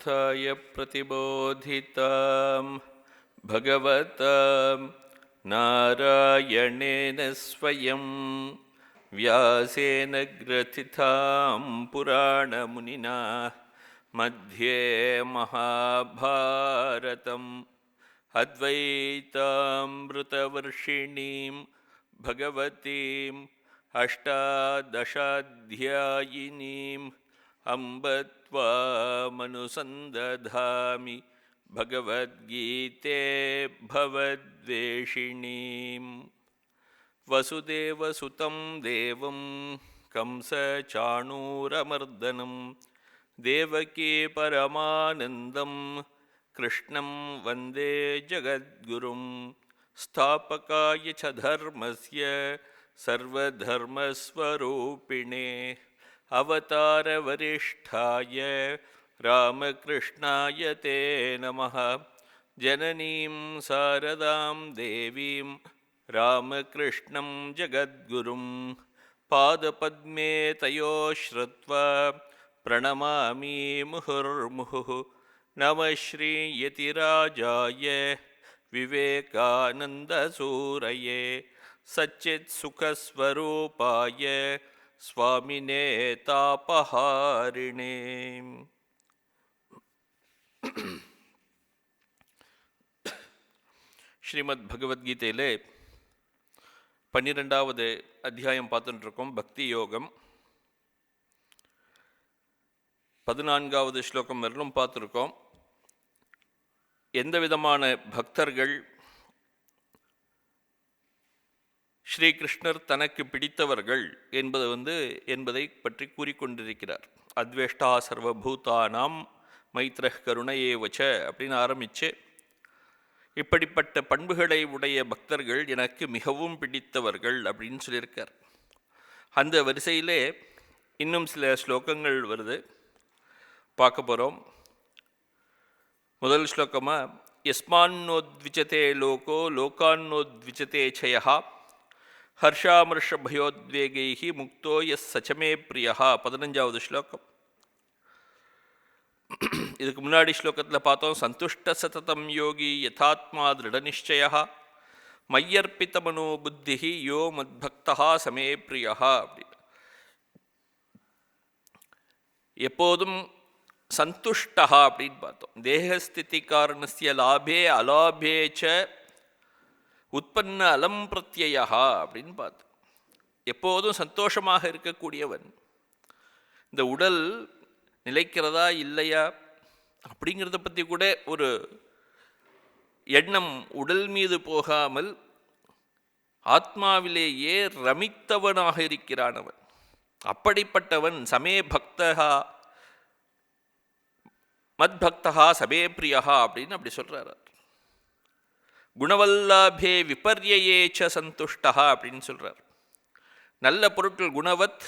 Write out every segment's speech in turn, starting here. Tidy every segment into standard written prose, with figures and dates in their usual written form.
पार्थाय प्रतिबोधितां भगवतां नारायणेन स्वयं व्यासेन ग्रथितां पुराणमुनिना मध्ये महाभारतम् अद्वैतामृतवर्षिणीं भगवतीम् अष्टादशाध्यायिनीम् अम्ब त्वामनुसन्दधामि भगवद्गीते भवद्वेषिणीम् वसुदेवसुतं देवं कंसचाणूरमर्दनं देवकी परमानन्दं कृष्णं वन्दे जगद्गुरुं स्थापकाय च धर्मस्य सर्वधर्मस्वरूपिणे अवतारवरिष्ठाय रामकृष्णाय ते नमः। जननीं शारदां देवीं रामकृष्णं जगद्गुरुं पादपद्मे तयो श्रुत्वा प्रणमामि मुहुर्मुहुः। नमः श्रीयतिराजाय विवेकानन्दसूरये सच्चित्सुखस्वरूपाय स्वामिने तापहारिणे। ஸ்ரீமத் பகவத்கீதையிலே 12வது அத்தியாயம் பார்த்துட்டு இருக்கோம். பக்தி யோகம். 14வது ஸ்லோகம் வரலும் பார்த்துருக்கோம். எந்த விதமான பக்தர்கள் ஸ்ரீகிருஷ்ணர் தனக்கு பிடித்தவர்கள் என்பதை பற்றி கூறிக்கொண்டிருக்கிறார். அத்வேஷ்டா சர்வபூதானாம் மைத்ரஹ் கருணையேவச்ச அப்படின்னு ஆரம்பித்து இப்படிப்பட்ட பண்புகளை உடைய பக்தர்கள் எனக்கு மிகவும் பிடித்தவர்கள் அப்படின்னு சொல்லியிருக்கார். அந்த வரிசையிலே இன்னும் சில ஸ்லோகங்கள் வருது, பார்க்க போகிறோம். முதல் ஸ்லோகமாக யஸ்மான்னோத்விஜதே லோகோ லோகான்னோத்விஜதே சயா ஹர்ஷாமர்ஷ பயோத்வேகைஹி முக்தோ எஸ் சச்சமே பிரியா. 15வது ஸ்லோகம். இதுக்கு முன்னாடி ஸ்லோகத்தில் பார்த்தோம், சந்துஷ்ட சததம் யோகி யதாத்மா திருடநிச்சய மையர்ப்பித மனோ புத்தி யோ மத்பக்தா சமே பிரியா அப்படின்னு. எப்போதும் சந்துஷ்டா அப்படின்னு பார்த்தோம். தேகஸ்திதி காரணஸ்ய லாபே அலாபே ச உற்பன்ன அலம் பிரத்யயா அப்படின்னு பார்த்தோம். எப்போதும் சந்தோஷமாக இருக்கக்கூடியவன். இந்த உடல் நிலைக்கிறதா இல்லையா அப்படிங்கிறத பற்றி கூட ஒரு எண்ணம் உடல் மீது போகாமல் ஆத்மாவிலேயே ரமித்தவனாக இருக்கிறானவன். அப்படிப்பட்டவன் சமே பக்தா மத்பக்தா சமே பிரியா அப்படின்னு அப்படி சொல்கிறார். குணவல்லாபே விபர்யே ச சந்துஷ்டா அப்படின்னு சொல்கிறார். நல்ல பொருட்கள் குணவத்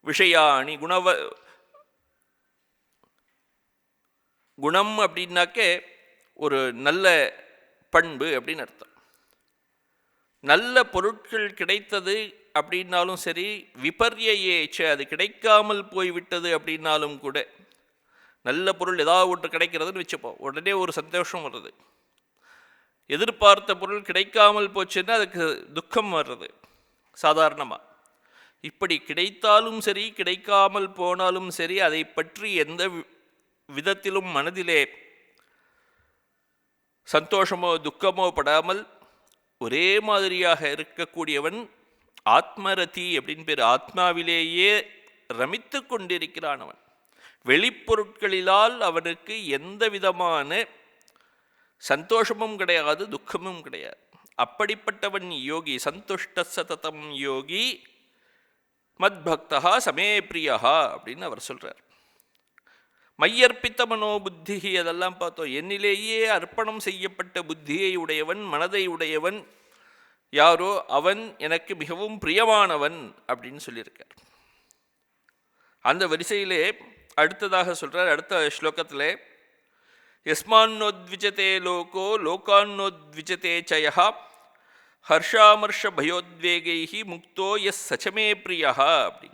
விஷயாணி. குணம் அப்படின்னாக்கே ஒரு நல்ல பண்பு அப்படின்னு அர்த்தம். நல்ல பொருட்கள் கிடைத்தது அப்படின்னாலும் சரி, விபர்யேச்ச அது கிடைக்காமல் போய்விட்டது அப்படின்னாலும் கூட, நல்ல பொருள் ஏதாவது ஒன்று கிடைக்கிறதுன்னு வச்சுப்போம், உடனே ஒரு சந்தோஷம் வருது. எதிர்பார்த்த பொருள் கிடைக்காமல் போச்சுன்னா அதுக்கு துக்கம் வர்றது சாதாரணமாக. இப்படி கிடைத்தாலும் சரி கிடைக்காமல் போனாலும் சரி, அதை பற்றி எந்த விதத்திலும் மனதிலே சந்தோஷமோ துக்கமோ படாமல் ஒரே மாதிரியாக இருக்கக்கூடியவன் ஆத்மரதி அப்படின்னு பேர். ஆத்மாவிலேயே ரமித்து கொண்டிருக்கிறான் அவன். வெளிப்பொருட்களிலால் அவனுக்கு எந்த விதமான சந்தோஷமும் கிடையாது, துக்கமும் கிடையாது. அப்படிப்பட்டவன் யோகி. சந்துஷ்ட சததம் யோகி மத்பக்தா சமே பிரியா அப்படின்னு அவர் சொல்கிறார். மையர்ப்பித்த மனோபுத்தி, அதெல்லாம் பார்த்தோம். என்னிலேயே அர்ப்பணம் செய்யப்பட்ட புத்தியை உடையவன், மனதை உடையவன் யாரோ அவன் எனக்கு மிகவும் பிரியமானவன் அப்படின்னு சொல்லியிருக்கார். அந்த வரிசையிலே அடுத்ததாக சொல்கிறார். அடுத்த ஸ்லோகத்தில் யஸ்மான்னோத்விஜதே லோகோ லோகான்னோத்விஜதே சயா ஹர்ஷாமர்ஷ பயோத்வேகைஹி முக்தோ எஸ் சச்சமே பிரியா அப்படி.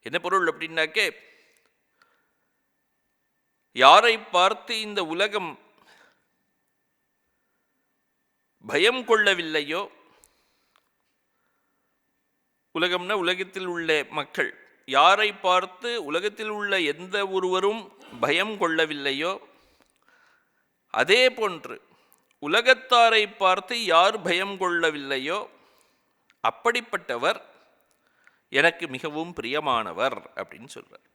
என்ன பொருள் அப்படின்னாக்கே, யாரை பார்த்து இந்த உலகம் பயம் கொள்ளவில்லையோ, உலகம்னா உலகத்தில் உள்ள மக்கள், யாரை பார்த்து உலகத்தில் உள்ள எந்த ஒருவரும் பயம் கொள்ளவில்லையோ, அதே போன்று உலகத்தாரை பார்த்து யார் பயம் கொள்ளவில்லையோ அப்படிப்பட்டவர் எனக்கு மிகவும் பிரியமானவர் அப்படின்னு சொல்றார்.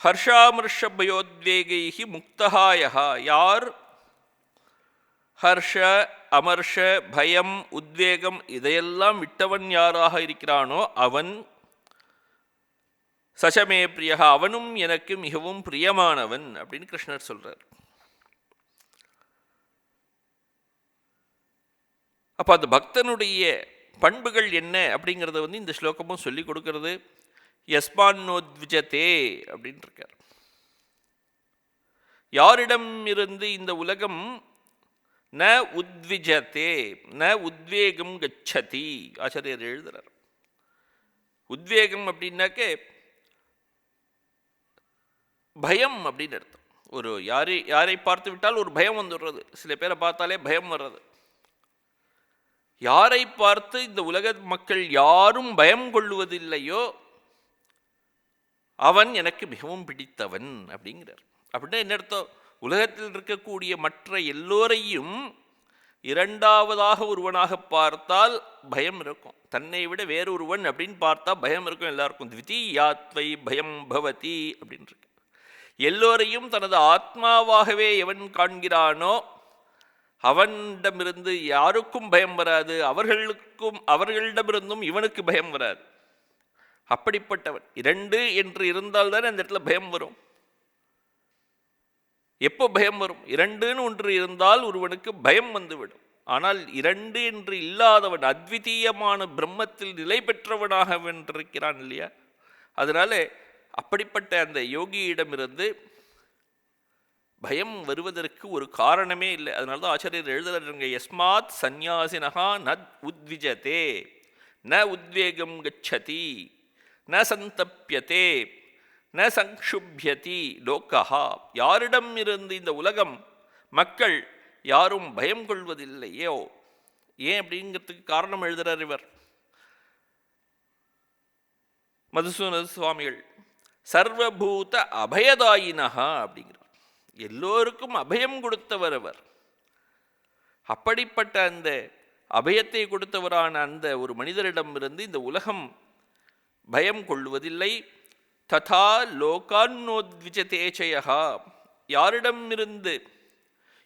ஹர்ஷாமர்ஷ பயோத்வேகைஹி முக்தஹாயஹா, யார் ஹர்ஷ அமர்ஷ பயம் உத்வேகம் இதையெல்லாம் விட்டவன் யாராக இருக்கிறானோ அவன் சசமே பிரியகா, அவனும் எனக்கு மிகவும் பிரியமானவன் அப்படின்னு கிருஷ்ணர் சொல்றார். அப்போ அந்த பக்தனுடைய பண்புகள் என்ன அப்படிங்கிறத இந்த ஸ்லோகமும் சொல்லி கொடுக்கறது. யஸ்மான்னோத்விஜதே அப்படின்னு இருக்கார். யாரிடம் இருந்து இந்த உலகம் ந உத்விஜதே ந உத்வேகம் கச்சதி, ஆச்சாரியர் எழுதுறார். உத்வேகம் அப்படின்னாக்கே பயம் அப்படின்னு அர்த்தம். ஒரு யாரை பார்த்து விட்டால் ஒரு பயம் வந்துடுறது. சில பேரை பார்த்தாலே பயம் வர்றது. யாரை பார்த்து இந்த உலக மக்கள் யாரும் பயம் கொள்ளுவதில்லையோ அவன் எனக்கு மிகவும் பிடித்தவன் அப்படிங்கிறார். அப்படின்னா என்ன அர்த்தம்? உலகத்தில் இருக்கக்கூடிய மற்ற எல்லோரையும் இரண்டாவதாக ஒருவனாக பார்த்தால் பயம் இருக்கும். தன்னை விட வேறொருவன் அப்படின்னு பார்த்தா பயம் இருக்கும் எல்லாருக்கும். த்விதீயாத்வை பயம் பவதி அப்படின்னு இருக்கு. எல்லோரையும் தனது ஆத்மாவாகவே எவன் காண்கிறானோ அவனிடமிருந்து யாருக்கும் பயம் வராது, அவர்களிடமிருந்தும் இவனுக்கு பயம் வராது. அப்படிப்பட்டவன். இரண்டு என்று இருந்தால்தான் அந்த இடத்துல பயம் வரும். எப்போ பயம் வரும்? இரண்டுன்னு ஒன்று இருந்தால் ஒருவனுக்கு பயம் வந்துவிடும். ஆனால் இரண்டு என்று இல்லாதவன் அத்விதீயமான பிரம்மத்தில் நிலை பெற்றவனாக வென்றிருக்கிறான் இல்லையா? அதனால அப்படிப்பட்ட அந்த யோகியிடமிருந்து பயம் வருவதற்கு ஒரு காரணமே இல்லை. அதனால தான் ஆச்சாரியர் எழுதுறாங்க, யஸ்மாத் சந்நியாசினஹா ந உத்விஜதே ந உத்வேகம் கச்சதி ந சந்தப்யதே ந சங்ஷுப்யதி லோகஹா, யாரிடம் இருந்து இந்த உலகம் மக்கள் யாரும் பயம் கொள்வதில்லையோ. ஏன் அப்படிங்கிறதுக்கு காரணம் எழுதுறார் இவர். மதுசூதன சுவாமிகள் சர்வபூத அபயதாயினஹா அப்படிங்கிறார். எல்லோருக்கும் அபயம் கொடுத்தவர் அவர். அப்படிப்பட்ட அந்த அபயத்தை கொடுத்தவரான அந்த ஒரு மனிதரிடமிருந்து இந்த உலகம் பயம் கொள்வதில்லை. ததா லோகான்னோத்விஜதேச்சயா, யாரிடமிருந்து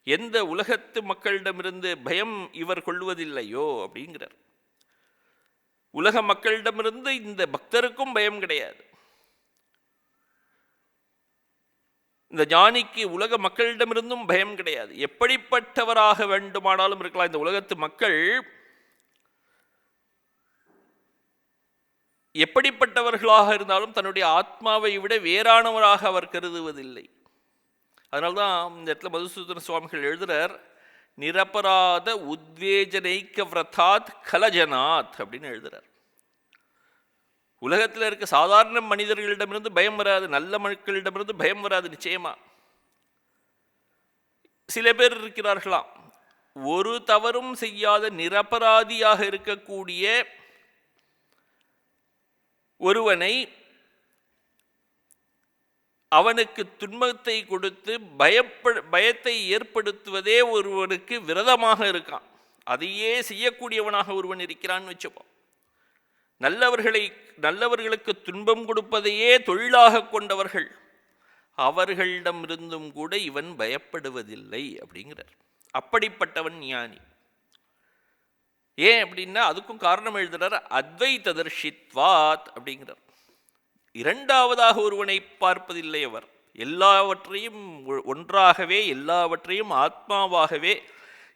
எந்த உலகத்து மக்களிடமிருந்து பயம் இவர் கொள்வதில்லையோ அப்படிங்கிறார். உலக மக்களிடமிருந்து இந்த பக்தருக்கும் பயம் கிடையாது. இந்த ஞானிக்கு உலக மக்களிடமிருந்தும் பயம் கிடையாது. எப்படிப்பட்டவராக வேண்டுமானாலும் இருக்கலாம். இந்த உலகத்து மக்கள் எப்படிப்பட்டவர்களாக இருந்தாலும் தன்னுடைய ஆத்மாவை விட வேறானவராக அவர் கருதுவதில்லை. அதனால்தான் இந்த இடத்துல மதுசூதன சுவாமிகள் எழுதுறார், நிரபராத உத்வேஜனைக்க விரதாத் கலஜனாத் அப்படின்னு எழுதுறார். உலகத்தில் இருக்க சாதாரண மனிதர்களிடமிருந்து பயம் வராது, நல்ல மக்களிடமிருந்து பயம் வராது நிச்சயமா. சில பேர் இருக்கிறார்களாம், ஒரு தவறும் செய்யாத நிரபராதியாக இருக்கக்கூடிய ஒருவனை அவனுக்கு துன்பத்தை கொடுத்து பயத்தை ஏற்படுத்துவதே ஒருவனுக்கு விரதமாக இருக்கான். அதையே செய்யக்கூடியவனாக ஒருவன் இருக்கிறான்னு வச்சுப்போம். நல்லவர்களுக்கு துன்பம் கொடுப்பதையே தொழிலாக கொண்டவர்கள், அவர்களிடமிருந்தும் கூட இவன் பயப்படுவதில்லை அப்படிங்கிறார். அப்படிப்பட்டவன் ஞானி. ஏன் அப்படின்னா அதுக்கும் காரணம் எழுதுறார், அத்வைததர்ஷித்வாத் அப்படிங்கிறார். இரண்டாவதாக ஒருவனை பார்ப்பதில்லை அவர். எல்லாவற்றையும் ஒன்றாகவே, எல்லாவற்றையும் ஆத்மாவாகவே,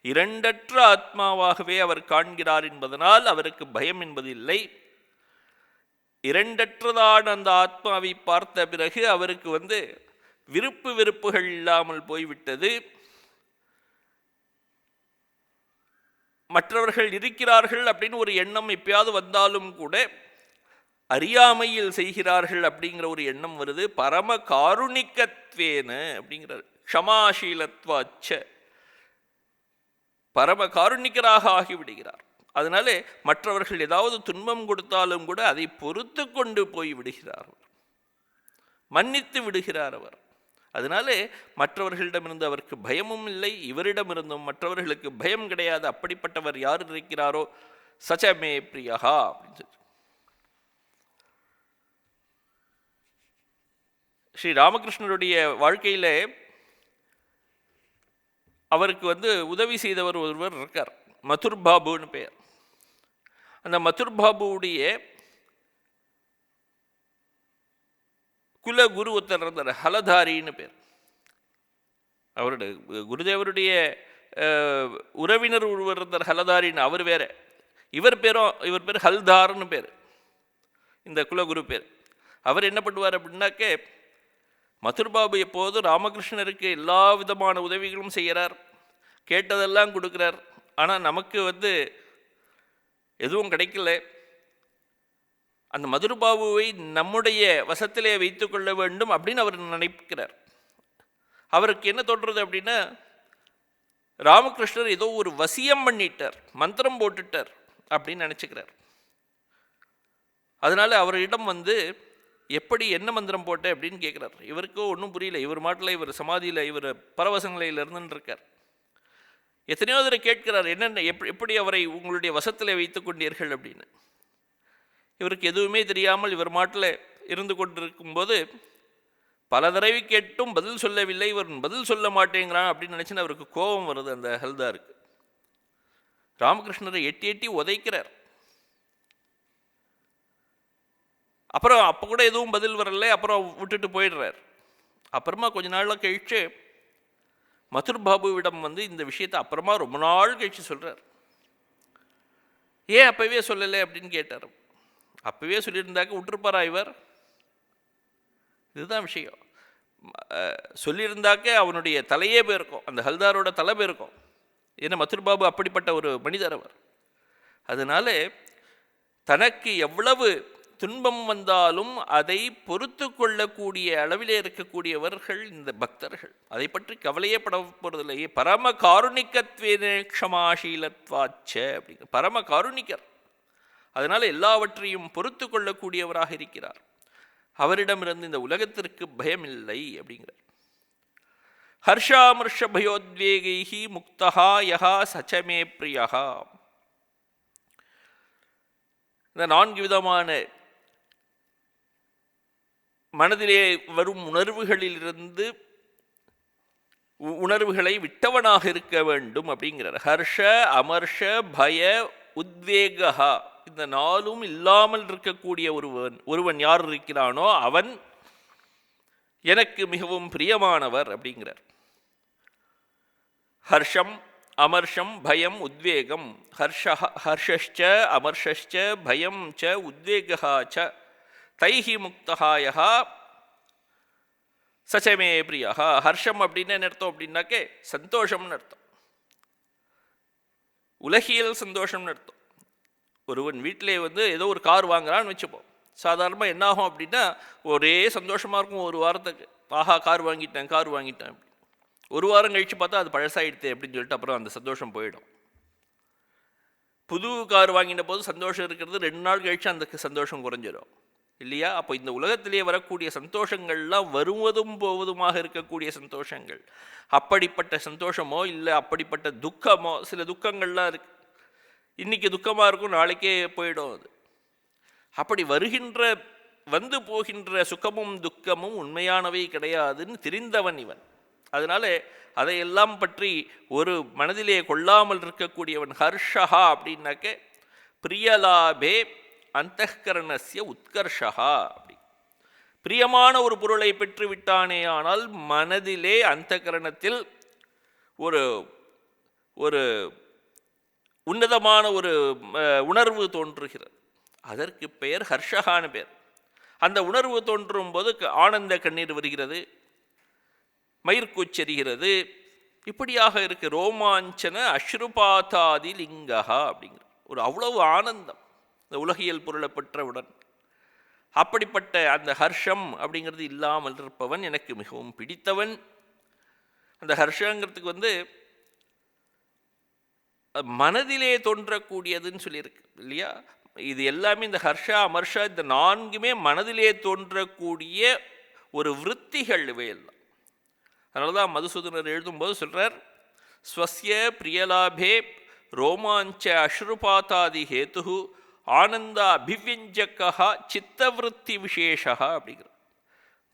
இரண்டற்ற ஆத்மாவாகவே அவர் காண்கிறார் என்பதனால் அவருக்கு பயம் என்பதில்லை. இரண்டற்றதான அந்த ஆத்மாவை பார்த்த பிறகு அவருக்கு விருப்பு வெறுப்புகள் இல்லாமல் போய்விட்டது. மற்றவர்கள் இருக்கிறார்கள் அப்படின்னு ஒரு எண்ணம் எப்பயாவது வந்தாலும் கூட அறியாமையில் செய்கிறார்கள் அப்படிங்கிற ஒரு எண்ணம் வருது. பரம காருணிகத்வேன அப்படிங்கிறார். க்ஷமாசீலத்வாச்ச, பரம காருணிகராக ஆகிவிடுகிறார். அதனாலே மற்றவர்கள் ஏதாவது துன்பம் கொடுத்தாலும் கூட அதை பொறுத்து கொண்டு போய் விடுகிறார், மன்னித்து விடுகிறார் அவர். அதனாலே மற்றவர்களிடமிருந்து அவருக்கு பயமும் இல்லை, இவரிடமிருந்தும் மற்றவர்களுக்கு பயம் கிடையாது. அப்படிப்பட்டவர் யார் இருக்கிறாரோ சச்சமே பிரியா அப்படின்னு சொல்லி ஸ்ரீ ராமகிருஷ்ணருடைய வாழ்க்கையில் அவருக்கு உதவி செய்தவர் ஒருவர் இருக்கார், மதுர் பாபுன்னு பெயர். அந்த மதுர் பாபுவுடைய குல குரு ஒருத்தர் இருந்தார், ஹலதாரின்னு பேர். அவருடைய குருதேவருடைய உறவினர் ஒருவர் இருந்தார் ஹலதாரின்னு, அவர் வேற. இவர் பேர் ஹல்தார்னு பேர், இந்த குலகுரு பேர். அவர் என்ன பண்ணுவார் அப்படின்னாக்கே, மதுர்பாபு எப்போதும் ராமகிருஷ்ணருக்கு எல்லா விதமான உதவிகளும் செய்கிறார், கேட்டதெல்லாம் கொடுக்குறார். ஆனால் நமக்கு எதுவும் கிடைக்கல. அந்த மதுர்பாபுவை நம்முடைய வசத்திலே வைத்து கொள்ள வேண்டும் அப்படின்னு அவர் நினைக்கிறார். அவருக்கு என்ன தோன்றது அப்படின்னா, ராமகிருஷ்ணர் ஏதோ ஒரு வசியம் பண்ணிட்டார், மந்திரம் போட்டுட்டார் அப்படின்னு நினச்சிக்கிறார். அதனால் அவரிடம் எப்படி என்ன மந்திரம் போட்ட அப்படின்னு கேட்குறார். இவருக்கோ ஒன்றும் புரியல. இவர் மாட்டில் இவர் சமாதியில் இவர் பரவசங்களில் இருந்துருக்கார். எத்தனையோ தடவை கேட்கிறார், என்னென்ன எப்படி அவரை உங்களுடைய வசத்தில் வைத்து கொண்டீர்கள் அப்படின்னு. இவருக்கு எதுவுமே தெரியாமல் இவர் மாட்டில் இருந்து கொண்டிருக்கும்போது பல தடவை கேட்டும் பதில் சொல்லவில்லை. இவர் பதில் சொல்ல மாட்டேங்கிறான் அப்படின்னு நினச்சின்னு அவருக்கு கோபம் வருது அந்த ஹல்தாருக்கு. ராமகிருஷ்ணரை எட்டி எட்டி உதைக்கிறார். அப்புறம் அப்போ கூட எதுவும் பதில் வரல. அப்புறம் விட்டுட்டு போயிடுறார். அப்புறமா கொஞ்ச நாளில் கழிச்சு மதுர் பாபுவிடம் இந்த விஷயத்தை அப்புறமா ரொம்ப நாள் கழிச்சு சொல்கிறார். ஏன் அப்போவே சொல்லலை அப்படின்னு கேட்டார். அப்போவே சொல்லியிருந்தாக்க விட்டுருப்பாரா இவர்? இதுதான் விஷயம். சொல்லியிருந்தாக்க அவனுடைய தலையே போயிருக்கும், அந்த ஹல்தாரோட தலை போயிருக்கும். ஏன்னா மதுர் பாபு அப்படிப்பட்ட ஒரு மனிதர் அவர். அதனால தனக்கு எவ்வளவு துன்பம் வந்தாலும் அதை பொறுத்து கொள்ளக்கூடிய அளவிலே இருக்கக்கூடியவர்கள் இந்த பக்தர்கள். அதை பற்றி கவலையே பட போறதில்லையே. பரம காருணிகத்வேன க்ஷமாசீலத்வாச்ச அப்படிங்கிற பரம காருணிகர். அதனால எல்லாவற்றையும் பொறுத்து கொள்ளக்கூடியவராக இருக்கிறார். அவரிடமிருந்து இந்த உலகத்திற்கு பயம் இல்லை அப்படிங்கிறார். ஹர்ஷாமர்ஷ பயோத்வேகைஹி முக்தஹா யஹா சச்சமே பிரியஹா. இந்த 4 விதமான மனதிலே வரும் உணர்வுகளிலிருந்து உணர்வுகளை விட்டவனாக இருக்க வேண்டும் அப்படிங்கிறார். ஹர்ஷ அமர்ஷ பய உத்வேகா, இந்த 4ம் இல்லாமல் இருக்கக்கூடிய ஒருவன் யார் இருக்கிறானோ அவன் எனக்கு மிகவும் பிரியமானவர் அப்படிங்கிறார். ஹர்ஷம் அமர்ஷம் பயம் உத்வேகம். ஹர்ஷச்ச அமர்ஷச்ச பயம் ச உத்வேகா ச தைஹி முக்தஹா யஹா சச்சமே பிரியா. ஹர்ஷம் அப்படின்னு என்ன அர்த்தம் அப்படின்னாக்கே சந்தோஷம்னு அர்த்தம், உலகியல் சந்தோஷம்னு அர்த்தம். ஒருவன் வீட்டிலே ஏதோ ஒரு கார் வாங்குறான்னு வச்சுப்போம். சாதாரணமாக என்னாகும் அப்படின்னா ஒரே சந்தோஷமாக இருக்கும் ஒரு வாரத்துக்கு. ஆஹா கார் வாங்கிட்டேன். ஒரு வாரம் கழித்து பார்த்தா அது பழசாயிடுது அப்படின்னு சொல்லிட்டு அப்புறம் அந்த சந்தோஷம் போயிடும். புது கார் வாங்கின போது சந்தோஷம் இருக்கிறது, 2 நாள் கழித்து அந்த சந்தோஷம் குறைஞ்சிடும் இல்லையா? அப்போ இந்த உலகத்திலே வரக்கூடிய சந்தோஷங்கள்லாம் வருவதும் போவதுமாக இருக்கக்கூடிய சந்தோஷங்கள். அப்படிப்பட்ட சந்தோஷமோ இல்லை அப்படிப்பட்ட துக்கமோ, சில துக்கங்கள்லாம் இருக்கு. இன்றைக்கி துக்கமாக இருக்கும், நாளைக்கே போயிடும் அது. அப்படி வந்து போகின்ற சுகமும் துக்கமும் உண்மையானவை கிடையாதுன்னு தெரிந்தவன் இவன். அதனால அதையெல்லாம் பற்றி ஒரு மனதிலே கொள்ளாமல் இருக்கக்கூடியவன். ஹர்ஷஹா அப்படின்னாக்க பிரியலாபே அந்தఃகரணஸ்ய உத்கர்ஷா. அப்படி பிரியமான ஒரு பொருளை பெற்று விட்டானே ஆனால் மனதிலே அந்தகரணத்தில் ஒரு ஒரு உன்னதமான ஒரு உணர்வு தோன்றுகிறது. அதற்கு பெயர் ஹர்ஷகான்னு பேர். அந்த உணர்வு தோன்றும் போது ஆனந்த கண்ணீர் வருகிறது, மயிர்கூச்செறிகிறது, இப்படியாக இருக்கு. ரோமாஞ்சன அஸ்ருபாதாதி லிங்கா அப்படிங்கிற ஒரு அவ்வளவு ஆனந்தம் இந்த உலகியல் பொருளை பெற்றவுடன். அப்படிப்பட்ட அந்த ஹர்ஷம் அப்படிங்கிறது இல்லாமல் இருப்பவன் எனக்கு மிகவும் பிடித்தவன். அந்த ஹர்ஷங்கிறதுக்கு மனதிலே தோன்றக்கூடியதுன்னு சொல்லியிருக்கு இல்லையா? இது எல்லாமே இந்த ஹர்ஷா அமர்ஷா இந்த நான்குமே மனதிலே தோன்றக்கூடிய ஒரு விருத்திகள் இவையெல்லாம். அதனால தான் மதுசூதனர் எழுதும்போது சொல்கிறார், ஸ்வஸ்ய பிரியலாபே ரோமாஞ்ச அஸ்ருபாத்தாதி ஹேத்து ஆனந்த அபிவியஞ்சகா சித்தவருத்தி விசேஷா அப்படிங்கிற.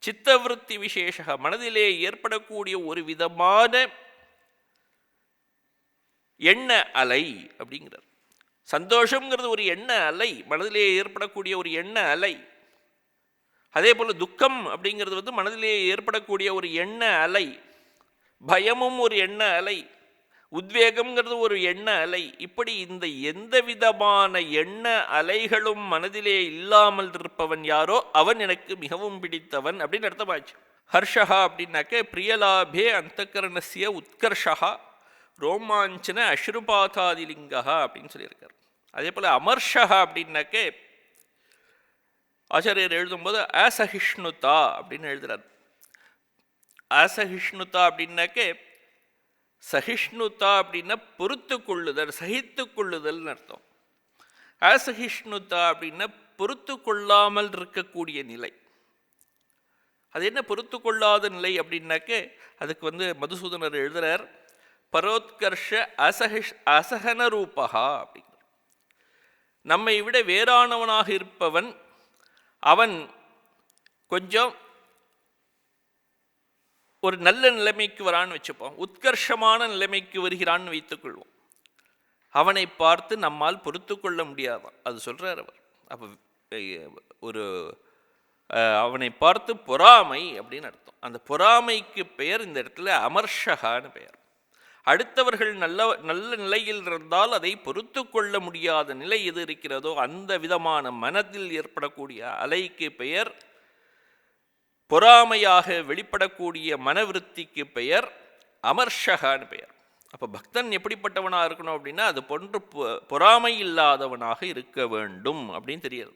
சித்தவருத்தி விசேஷா மனதிலே ஏற்படக்கூடிய ஒரு விதமான எண்ண அலை அப்படிங்கிறார். சந்தோஷங்கிறது ஒரு எண்ண அலை, மனதிலே ஏற்படக்கூடிய ஒரு எண்ண அலை. அதே போல் துக்கம் அப்படிங்கிறது மனதிலே ஏற்படக்கூடிய ஒரு எண்ண அலை. பயமும் ஒரு எண்ண அலை, உத்வேகம்ங்கிறது ஒரு எண்ண அலை. இப்படி இந்த எந்த விதமான எண்ண அலைகளும் மனதிலே இல்லாமல் இருப்பவன் யாரோ அவன் எனக்கு மிகவும் பிடித்தவன் அப்படின்னு அர்த்தமாச்சு. ஹர்ஷா அப்படின்னாக்க பிரியலாபே அந்தகரணசிய உத்கர்ஷா ரோமாஞ்சன அஸ்ருபாதாதிலிங்கா அப்படின்னு சொல்லியிருக்கார். அதே போல் அமர்ஷா அப்படின்னாக்க ஆச்சாரியர் எழுதும்போது அசகிஷ்ணுதா அப்படின்னு எழுதுறார். அசகிஷ்ணுதா அப்படின்னாக்க சகிஷ்ணுதா அப்படின்னா பொறுத்து கொள்ளுதல், சகித்து கொள்ளுதல்னு அர்த்தம். அசகிஷ்ணுதா அப்படின்னா பொறுத்து கொள்ளாமல் இருக்கக்கூடிய நிலை. அது என்ன பொறுத்து கொள்ளாத நிலை அப்படின்னாக்க அதுக்கு மதுசூதனர் எழுதுறார், பரோத்கர்ஷ அசகன ரூபா அப்படிங்கிற. நம்மை விட வேறானவனாக இருப்பவன் அவன் கொஞ்சம் ஒரு நல்ல நிலைமைக்கு வரான்னு வச்சுப்போம், உத்கர்ஷமான நிலைமைக்கு வருகிறான்னு வைத்துக்கொள்வோம். அவனை பார்த்து நம்மால் பொறுத்து கொள்ள முடியாதான், அது சொல்கிறார் அவர். அப்போ ஒரு அவனை பார்த்து பொறாமை அப்படின்னு அர்த்தம். அந்த பொறாமைக்கு பெயர் இந்த இடத்துல அமர்ஷகான்னு பெயர். அடுத்தவர்கள் நல்ல நிலையில் இருந்தால் அதை பொறுத்து கொள்ள முடியாத நிலை எது இருக்கிறதோ அந்த விதமான மனதில் ஏற்படக்கூடிய அலைக்கு பெயர், பொறாமையாக வெளிப்படக்கூடிய மனவிருத்திக்கு பெயர் அமர்ஷகான்னு பெயர். அப்போ பக்தன் எப்படிப்பட்டவனாக இருக்கணும் அப்படின்னா அது போன்று பொறாமை இல்லாதவனாக இருக்க வேண்டும் அப்படின்னு தெரியாது.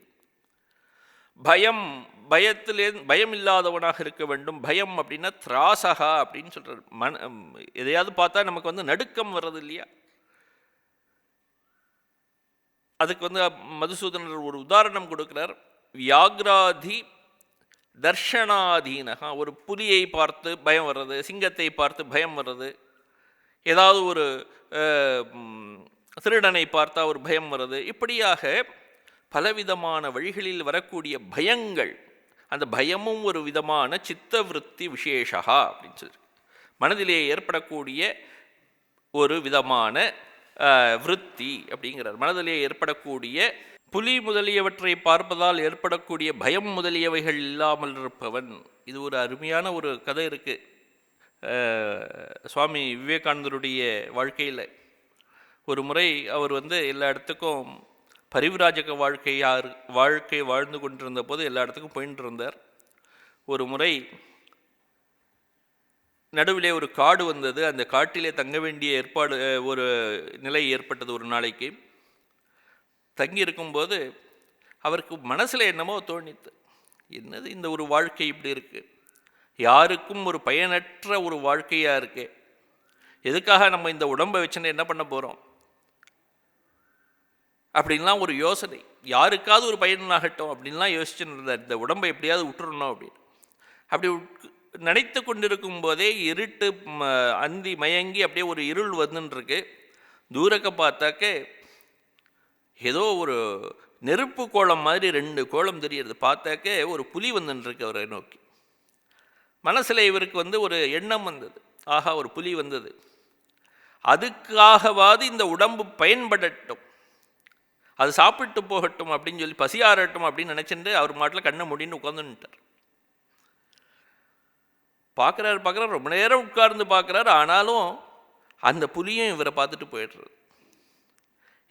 பயம் இல்லாதவனாக இருக்க வேண்டும். பயம் அப்படின்னா திராசகா அப்படின்னு சொல்றார். எதையாவது பார்த்தா நமக்கு நடுக்கம் வர்றது இல்லையா? அதுக்கு மதுசூதனர் ஒரு உதாரணம் கொடுக்கிறார். வியாக்ராதி தர்ஷனாதீனகா. ஒரு புலியை பார்த்து பயம் வர்றது, சிங்கத்தை பார்த்து பயம் வர்றது, ஏதாவது ஒரு திருடனை பார்த்தா ஒரு பயம் வர்றது, இப்படியாக பலவிதமான வழிகளில் வரக்கூடிய பயங்கள். அந்த பயமும் ஒரு விதமான சித்தவிருத்தி விசேஷா அப்படின்னு சொல்லி மனதிலே ஏற்படக்கூடிய ஒரு விதமான விருத்தி அப்படிங்கிறார். மனதிலே ஏற்படக்கூடிய புலி முதலியவற்றை பார்ப்பதால் ஏற்படக்கூடிய பயம் முதலியவைகள் இல்லாமல் இருப்பவன். இது ஒரு அருமையான ஒரு கதை இருக்குது சுவாமி விவேகானந்தருடைய வாழ்க்கையில். ஒரு முறை அவர் எல்லா இடத்துக்கும் பரிவிராஜக வாழ்க்கை வாழ்ந்து கொண்டிருந்த போது எல்லா இடத்துக்கும் போயிட்டு இருந்தார். ஒரு முறை நடுவிலே ஒரு காடு வந்தது. அந்த காட்டிலே தங்க வேண்டிய ஒரு நிலை ஏற்பட்டது. ஒரு நாளைக்கு தங்கி இருக்கும்போது அவருக்கு மனசில் என்னமோ தோணித்து, என்னது இந்த ஒரு வாழ்க்கை இப்படி இருக்கு, யாருக்கும் ஒரு பயனற்ற ஒரு வாழ்க்கையாக இருக்கு, எதுக்காக நம்ம இந்த உடம்பை வச்சுன்னு என்ன பண்ண போகிறோம் அப்படின்லாம் ஒரு யோசனை. யாருக்காவது ஒரு பயனாகட்டும் அப்படின்லாம் யோசிச்சுன்னு இருந்தார். இந்த உடம்பை எப்படியாவது விட்டுறணும் அப்படின்னு. அப்படி நினைத்து கொண்டிருக்கும் போதே இருட்டு அந்தி மயங்கி அப்படியே ஒரு இருள் வந்துருக்கு. தூரக்க பார்த்தாக்க ஏதோ ஒரு நெருப்பு கோலம் மாதிரி 2 கோலம் தெரியுது. பார்த்தாக்க ஒரு புலி வந்துருக்கு அவரை நோக்கி. மனசில் இவருக்கு ஒரு எண்ணம் வந்தது, ஆஹா ஒரு புலி வந்தது, அதுக்காகவாது இந்த உடம்பு பயன்படட்டும், அது சாப்பிட்டு போகட்டும் அப்படின்னு சொல்லி பசியாறட்டும் அப்படின்னு நினச்சிட்டு அவர் மாட்டில் கண்ணை மூடின்னு உட்காந்துட்டார். பார்க்குறாரு ரொம்ப நேரம் உட்கார்ந்து பார்க்குறாரு. ஆனாலும் அந்த புலியும் இவரை பார்த்துட்டு போயிடுறாரு.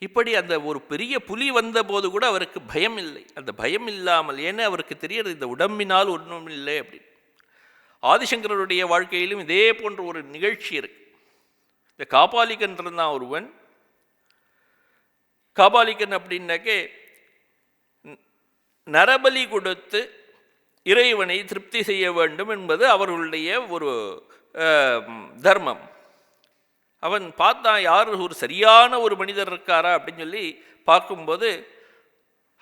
இப்படி அந்த ஒரு பெரிய புலி வந்த போது கூட அவருக்கு பயம் இல்லை. அந்த பயம் இல்லாமல், ஏன்னா அவருக்கு தெரியாது இந்த உடம்பினால் ஒன்றும் இல்லை அப்படின்னு. ஆதிசங்கரருடைய வாழ்க்கையிலும் இதே போன்ற ஒரு நிகழ்ச்சி இருக்கு. இந்த காபாலிகன் இருந்தான் ஒருவன். காபாலிகன் அப்படின்னாக்கே நரபலி கொடுத்து இறைவனை திருப்தி செய்ய வேண்டும் என்பது அவர்களுடைய ஒரு தர்மம். அவன் பார்த்தான், யார் ஒரு சரியான ஒரு மனிதர் இருக்காரா அப்படின்னு சொல்லி பார்க்கும்போது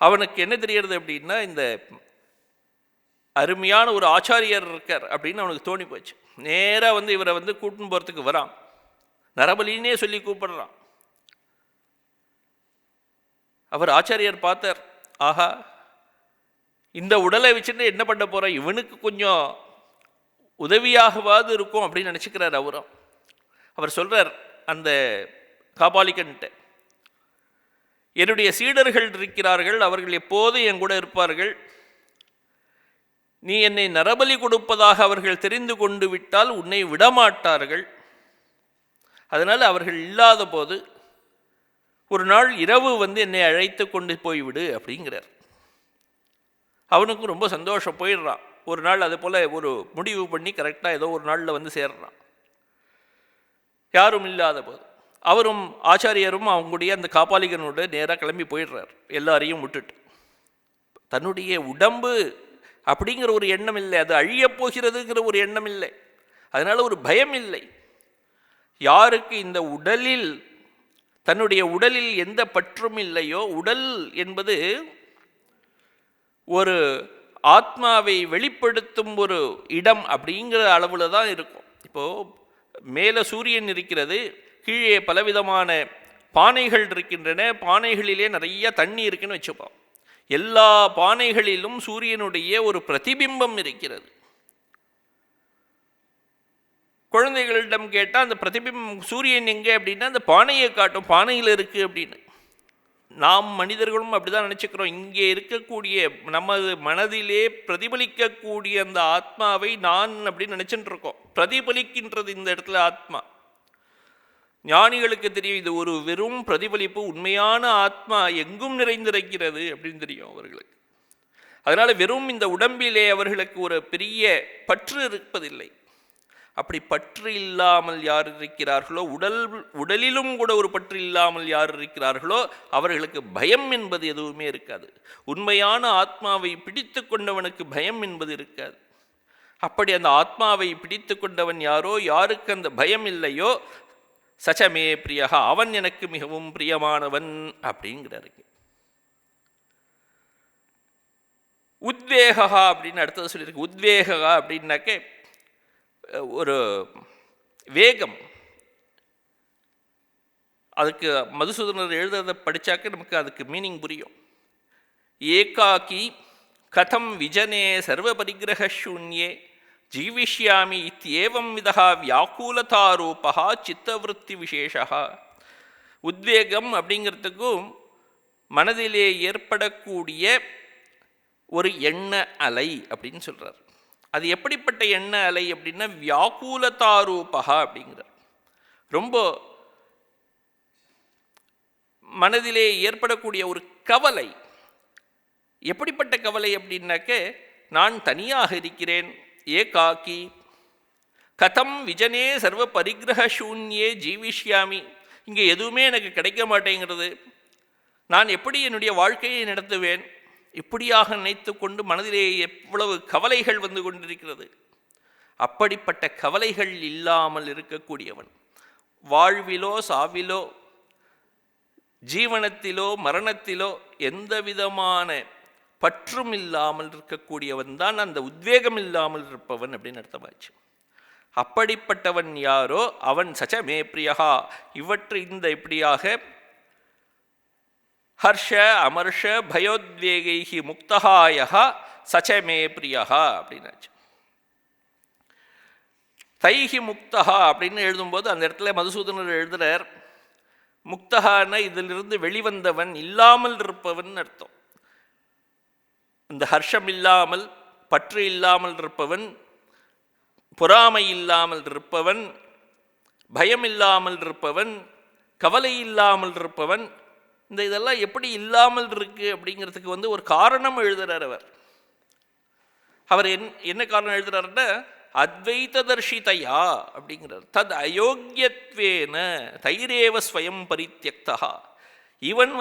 அவனுக்கு என்ன தெரியறது அப்படின்னா, இந்த அருமையான ஒரு ஆச்சாரியர் இருக்கார் அப்படின்னு அவனுக்கு தோணி போச்சு. நேராக வந்து இவரை வந்து கூட்டின்னு போகிறதுக்கு வரான், நரபலின்னே சொல்லி கூப்பிடுறான். அவர் ஆச்சாரியர் பார்த்தார், ஆஹா இந்த உடலை வச்சுட்டு என்ன பண்ண போகிற, இவனுக்கு கொஞ்சம் உதவியாகவாது இருக்கும் அப்படின்னு நினச்சிக்கிறார் அவரும். அவர் சொல்கிறார் அந்த காபாலிகன்ட்ட, என்னுடைய சீடர்கள் இருக்கிறார்கள், அவர்கள் எப்போதும் என் கூட இருப்பார்கள். நீ என்னை நரபலி கொடுப்பதாக அவர்கள் தெரிந்து கொண்டு விட்டால் உன்னை விடமாட்டார்கள். அதனால் அவர்கள் இல்லாத போது ஒரு நாள் இரவு வந்து என்னை அழைத்து கொண்டு போய்விடு அப்படிங்கிறார். அவனுக்கும் ரொம்ப சந்தோஷம், போயிடுறான். ஒரு நாள் அது போல் ஒரு முடிவு பண்ணி கரெக்டாக ஏதோ ஒரு நாளில் வந்து சேர்றான், யாரும் இல்லாத போது. அவரும் ஆச்சாரியரும் அவங்களுடைய அந்த காபாலிகனோட நேராக கிளம்பி போயிடுறார், எல்லாரையும் விட்டுட்டு. தன்னுடைய உடம்பு அப்படிங்கிற ஒரு எண்ணம் இல்லை, அது அழியப் போகிறதுங்கிற ஒரு எண்ணம் இல்லை, அதனால் ஒரு பயம் இல்லை. யாருக்கு இந்த உடலில், தன்னுடைய உடலில் எந்த பற்றும் இல்லையோ, உடல் என்பது ஒரு ஆத்மாவை வெளிப்படுத்தும் ஒரு இடம் அப்படிங்கிற அளவில் தான் இருக்கும். இப்போது மேலே சூரியன் இருக்கிறது, கீழே பலவிதமான பானைகள் இருக்கின்றன, பானைகளிலே நிறைய தண்ணி இருக்குன்னு வச்சுப்போம். எல்லா பானைகளிலும் சூரியனுடைய ஒரு பிரதிபிம்பம் இருக்கிறது. குழந்தைகளிடம் கேட்டால் அந்த பிரதிபிம்பம் சூரியன் எங்கே அப்படின்னா அந்த பானையை காட்டும், பானையில் இருக்குது அப்படின்னு. நாம் மனிதர்களும் அப்படி தான் நினச்சிக்கிறோம். இங்கே இருக்கக்கூடிய நமது மனதிலே பிரதிபலிக்கக்கூடிய அந்த ஆத்மாவை நான் அப்படின்னு நினச்சிட்டு இருக்கோம். பிரதிபலிக்கின்றது இந்த இடத்துல ஆத்மா. ஞானிகளுக்கு தெரியும் இது ஒரு வெறும் பிரதிபலிப்பு, உண்மையான ஆத்மா எங்கும் நிறைந்திருக்கிறது அப்படின்னு தெரியும் அவர்களுக்கு. அதனால் வெறும் இந்த உடம்பிலே அவர்களுக்கு ஒரு பெரிய பற்று இருப்பதில்லை. அப்படி பற்று இல்லாமல் யார் இருக்கிறார்களோ, உடலிலும் கூட ஒரு பற்று இல்லாமல் யார் இருக்கிறார்களோ அவர்களுக்கு பயம் என்பது எதுவுமே இருக்காது. உண்மையான ஆத்மாவை பிடித்து கொண்டவனுக்கு பயம் என்பது இருக்காது. அப்படி அந்த ஆத்மாவை பிடித்து கொண்டவன் யாரோ, யாருக்கு அந்த பயம் இல்லையோ, சச்சமே பிரியகா, அவன் எனக்கு மிகவும் பிரியமானவன் அப்படிங்கிறாரு. உத்வேகா அப்படின்னு அடுத்தது சொல்லியிருக்கு. உத்வேகா அப்படின்னாக்கே ஒரு வேகம். அதுக்கு மதுசூதனர் எழுதுறதை படித்தாக்க நமக்கு அதுக்கு மீனிங் புரியும். ஏகாக்கி கதம் விஜனே சர்வ பரிகிரகசூன்யே ஜீவிஷ்யாமி இத்யேவம் விதா வியாக்குலதாரூபா சித்தவருத்தி விசேஷா. உத்வேகம் அப்படிங்கிறதுக்கும் மனதிலே ஏற்படக்கூடிய ஒரு எண்ண அலை அப்படின்னு சொல்கிறார். அது எப்படிப்பட்ட எண்ண அலை அப்படின்னா வியாக்குலதாரூபா அப்படிங்கிறார். ரொம்ப மனதிலே ஏற்படக்கூடிய ஒரு கவலை. எப்படிப்பட்ட கவலை அப்படின்னாக்க, நான் தனியாக இருக்கிறேன், ஏகாக்கி கதம் விஜனே சர்வ பரிகிரகசூன்யே ஜீவிஷ்யாமி, இங்கே எதுவுமே எனக்கு கிடைக்க மாட்டேங்கிறது, நான் எப்படி என்னுடைய வாழ்க்கையை நடத்துவேன், இப்படியாக நினைத்து கொண்டு மனதிலே எவ்வளவு கவலைகள் வந்து கொண்டிருக்கிறது. அப்படிப்பட்ட கவலைகள் இல்லாமல் இருக்கக்கூடியவன், வாழ்விலோ சாவிலோ ஜீவனத்திலோ மரணத்திலோ எந்த விதமான பற்றும் இல்லாமல் இருக்கக்கூடியவன் தான் அந்த உத்வேகம் இல்லாமல் இருப்பவன் அப்படின்னு அர்த்தமாச்சு. அப்படிப்பட்டவன் யாரோ அவன் சச்சமே பிரியகா. இவற்றை இந்த இப்படியாக ஹர்ஷ அமர்ஷ பயோத்வேகைஹி முக்தஹாயஹ சச்சமே பிரியகா அப்படின்னாச்சு. தைஹி முக்தஹா அப்படின்னு எழுதும்போது அந்த இடத்துல மதுசூதனர் எழுதுறார், முக்தஹான இதிலிருந்து வெளிவந்தவன், இல்லாமல் இருப்பவன் அர்த்தம். இந்த ஹர்ஷம் இல்லாமல், பற்று இல்லாமல் இருப்பவன், பொறாமை இல்லாமல் இருப்பவன், பயம் இல்லாமல் இருப்பவன், கவலை இல்லாமல் இருப்பவன். இந்த இதெல்லாம் எப்படி இல்லாமல் இருக்கு அப்படிங்கிறதுக்கு வந்து ஒரு காரணம் எழுதுறார் அவர். அவர் என்ன காரணம் எழுதுறாருன்னா, அத்வைததர்ஷிதையா அப்படிங்கிறார். தத் அயோக்கியத்வேன தைரேவ ஸ்வயம் பரித்யக்தா. இவன்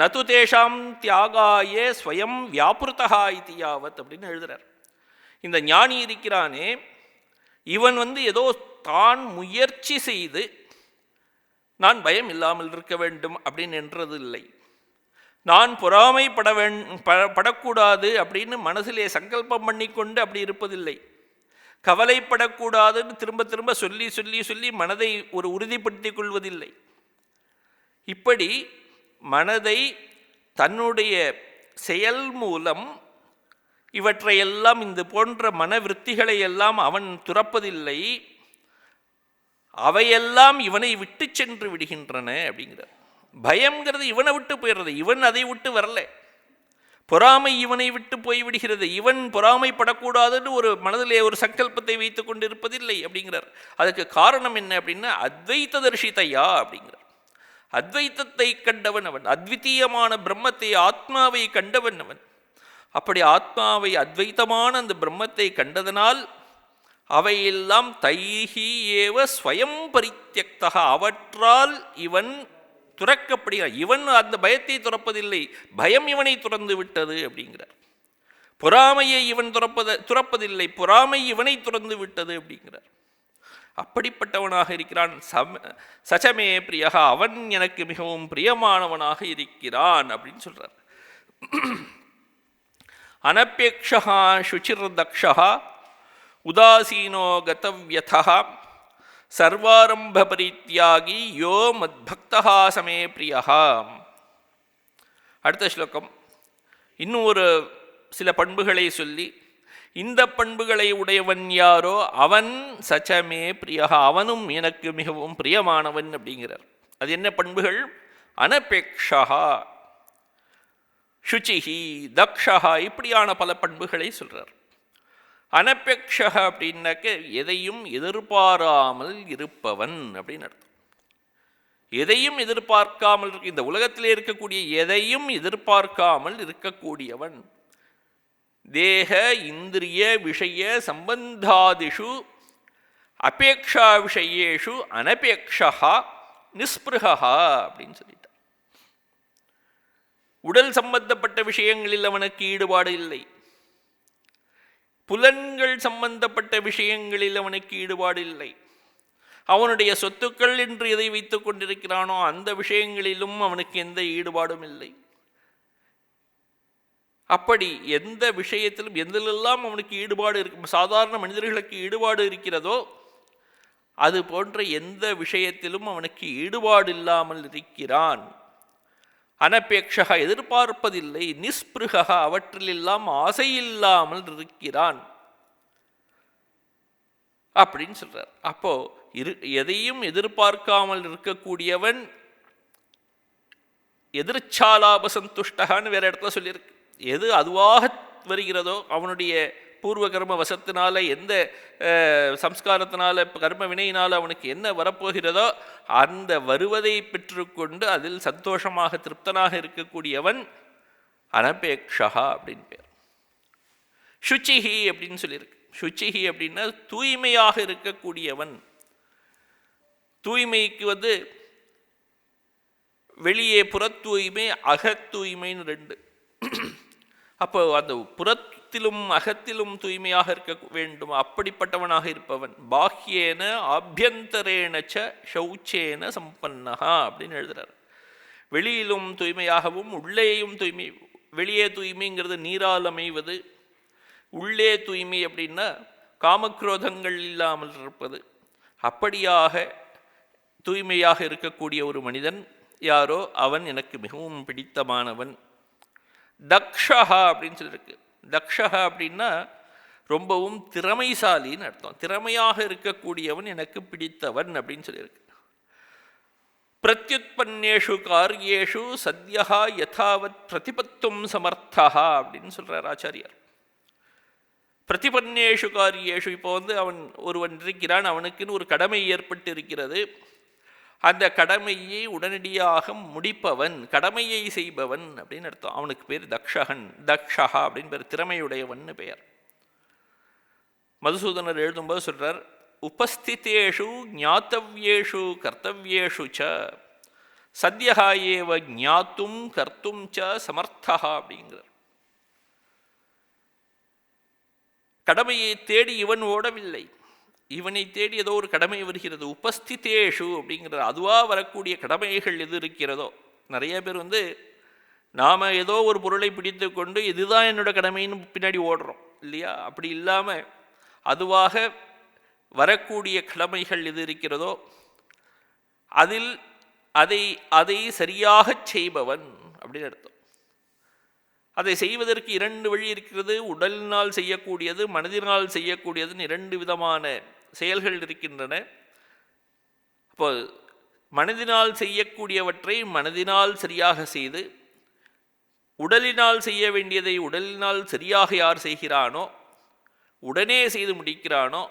நது தேஷாம் தியாகாய ஸ்வயம் வியாபிருத்தா இது யாவத் அப்படின்னு எழுதுறார். இந்த ஞானி இருக்கிறானே, இவன் ஏதோ தான் முயற்சி செய்து நான் பயம் இல்லாமல் இருக்க வேண்டும் அப்படின்னு என்றது இல்லை. நான் பொறாமைப்பட படக்கூடாது அப்படின்னு மனசிலே சங்கல்பம் பண்ணி கொண்டு அப்படி இருப்பதில்லை. கவலைப்படக்கூடாதுன்னு திரும்ப திரும்ப சொல்லி சொல்லி சொல்லி மனதை ஒரு உறுதிப்படுத்திக் கொள்வதில்லை. இப்படி மனதை தன்னுடைய செயல் மூலம் இவற்றையெல்லாம் இந்த போன்ற மனவிருத்திகளை எல்லாம் அவன் துறப்பதில்லை. அவையெல்லாம் இவனை விட்டு சென்று விடுகின்றன அப்படிங்கிறார். பயம்ங்கிறது இவனை விட்டு போயிடுறது, இவன் அதை விட்டு வரல. பொறாமை இவனை விட்டு போய்விடுகிறது, இவன் பொறாமைப்படக்கூடாதுன்னு ஒரு மனதிலே ஒரு சங்கல்பத்தை வைத்து கொண்டு இருப்பதில்லை அப்படிங்கிறார். அதுக்கு காரணம் என்ன அப்படின்னா அத்வைத தரிசிதையா அப்படிங்கிறார். அத்வைத்தத்தை கண்டவன் அவன், அத்விதீயமான பிரம்மத்தை ஆத்மாவை கண்டவன் அவன். அப்படி ஆத்மாவை அத்வைத்தமான அந்த பிரம்மத்தை கண்டதனால் அவையெல்லாம் தைஹி ஏவ ஸ்வயம் பரித்யக்தா, அவற்றால் இவன் துறக்கப்படுகிறான். இவன் அந்த பயத்தை துறப்பதில்லை, பயம் இவனை துறந்து விட்டது அப்படிங்கிறார். பொறாமையை இவன் துறப்பதில்லை, பொறாமை இவனை துறந்து விட்டது அப்படிங்கிறார். அப்படிப்பட்டவனாக இருக்கிறான். சச்சமே பிரியா, அவன் எனக்கு மிகவும் பிரியமானவனாக இருக்கிறான் அப்படின்னு சொல்றார். அனபேக்ஷா சுச்சிர் தக்ஷா உதாசீனோ கதவ்யதா சர்வாரம்ப பரித்யாகி யோ மத்பக்தா சமே பிரியா. அடுத்த ஸ்லோகம் இன்னும் ஒரு சில பண்புகளை சொல்லி, இந்த பண்புகளை உடையவன் யாரோ அவன் சச்சமே பிரியா, அவனும் எனக்கு மிகவும் பிரியமானவன் அப்படிங்கிறார். அது என்ன பண்புகள்? அனபேக்ஷா, சுச்சிஹி, தக்ஷா, இப்படியான பல பண்புகளை சொல்றார். அனபேக்ஷா அப்படின்னாக்க எதையும் எதிர்பாராமல் இருப்பவன் அப்படின்னு அர்த்தம். எதையும் எதிர்பார்க்காமல் இருக்க, இந்த உலகத்திலே இருக்கக்கூடிய எதையும் எதிர்பார்க்காமல் இருக்கக்கூடியவன். தேக இந்திரிய விஷய சம்பந்தாதிஷு அபேக்ஷா விஷயேஷு அனபேக்ஷா நிஸ்பிருகா அப்படின்னு சொல்லிட்டார். உடல் சம்பந்தப்பட்ட விஷயங்களில் அவனுக்கு ஈடுபாடு இல்லை, புலன்கள் சம்பந்தப்பட்ட விஷயங்களில் அவனுக்கு ஈடுபாடு இல்லை, அவனுடைய சொத்துக்கள் என்று எதை வைத்துக் கொண்டிருக்கிறானோ அந்த விஷயங்களிலும் அவனுக்கு எந்த ஈடுபாடும் இல்லை. அப்படி எந்த விஷயத்திலும் எதிலெல்லாம் அவனுக்கு ஈடுபாடு இருக்கு, சாதாரண மனிதர்களுக்கு ஈடுபாடு இருக்கிறதோ அது போன்ற எந்த விஷயத்திலும் அவனுக்கு ஈடுபாடு இல்லாமல் இருக்கிறான். அனபேக்ஷா, எதிர்பார்ப்பதில்லை, நிஸ்பிருகா, அவற்றிலெல்லாம் ஆசை இல்லாமல் இருக்கிறான் அப்படின்னு சொல்றார். அப்போ எதையும் எதிர்பார்க்காமல் இருக்கக்கூடியவன் எதிர்ச்சாலாபசந்துஷ்டகான்னு வேற இடத்துல சொல்லியிருக்கு. எது அதுவாக வருகிறதோ, அவனுடைய பூர்வ கர்ம வசத்தினால, எந்த சம்ஸ்காரத்தினால, கர்ம வினையினால் அவனுக்கு என்ன வரப்போகிறதோ அந்த வருவதை பெற்றுக்கொண்டு அதில் சந்தோஷமாக திருப்தனாக இருக்கக்கூடியவன் அனபேக்ஷா அப்படின்னு பேர். சுச்சிஹி அப்படின்னு சொல்லியிருக்கு. சுச்சிஹி அப்படின்னா தூய்மையாக இருக்கக்கூடியவன். தூய்மைக்கு வெளியே புறத்தூய்மை அகத்தூய்மைன்னு ரெண்டு. அப்போ அந்த புறத்திலும் அகத்திலும் தூய்மையாக இருக்க வேண்டும். அப்படிப்பட்டவனாக இருப்பவன் பாஹ்யேன ஆபியந்தரேணச்ச சௌச்சேன சம்பன்னஹா அப்படின்னு எழுதுறார். வெளியிலும் தூய்மையாகவும் உள்ளேயும் தூய்மை. வெளியே தூய்மைங்கிறது நீரால் அமைவது, உள்ளே தூய்மை அப்படின்னா காமக்ரோதங்கள் இல்லாமல் இருப்பது. அப்படியாக தூய்மையாக இருக்கக்கூடிய ஒரு மனிதன் யாரோ அவன் எனக்கு மிகவும் பிடித்தமானவன். தக்ஷா அப்படின்னு சொல்லியிருக்கு. தக்ஷா அப்படின்னா ரொம்பவும் திறமைசாலின்னு அர்த்தம். திறமையாக இருக்கக்கூடியவன் எனக்கு பிடித்தவன் அப்படின்னு சொல்லியிருக்கு. பிரத்யுத்பன்னேஷு காரியேஷு சத்யா யதாவத் பிரதிபத்தும் சமர்த்தா அப்படின்னு சொல்றார் ஆச்சாரியார். பிரதிபன்னேஷு காரியேஷு, இப்போ அவன் ஒருவன் இருக்கிறான், அவனுக்குன்னு ஒரு கடமை ஏற்பட்டு இருக்கிறது. அந்த கடமையை உடனடியாக முடிப்பவன், கடமையை செய்பவன் அப்படின்னு அர்த்தம். அவனுக்கு பேர் தக்ஷகன், தக்ஷா அப்படின்னு பேர், திறமையுடையவன் பெயர். மதுசூதனர் எழுதும்போது சொல்றார், உபஸ்திதேஷு ஞாத்தவ்யேஷு கர்த்தவ்யேஷு ச சத்யஹா ஏவ ஞாத்தும் கர்த்தும் ச சமர்த்தா அப்படிங்கிறார். கடமையை தேடி இவன் ஓடவில்லை, இவனை தேடி ஏதோ ஒரு கடமை வருகிறது. உபஸ்திதேஷு அப்படிங்கிற அதுவாக வரக்கூடிய கடமைகள் எது இருக்கிறதோ, நிறைய பேர் நாம் ஏதோ ஒரு பொருளை பிடித்து கொண்டு இதுதான் என்னோட கடமைன்னு பின்னாடி ஓடுறோம் இல்லையா? அப்படி இல்லாமல் அதுவாக வரக்கூடிய கடமைகள் எது இருக்கிறதோ அதில் அதை சரியாக செய்பவன் அப்படின்னு அர்த்தம். அதை செய்வதற்கு இரண்டு வழி இருக்கிறது. உடலினால் செய்யக்கூடியது, மனதினால் செய்யக்கூடியதுன்னு இரண்டு விதமான செயல்கள் இருக்கின்றன. அப்போ மனதினால் செய்யக்கூடியவற்றை மனதினால் சரியாக செய்து, உடலினால் செய்ய வேண்டியதை உடலினால் சரியாக யார் செய்கிறானோ, உடனே செய்து முடிக்கிறானோ,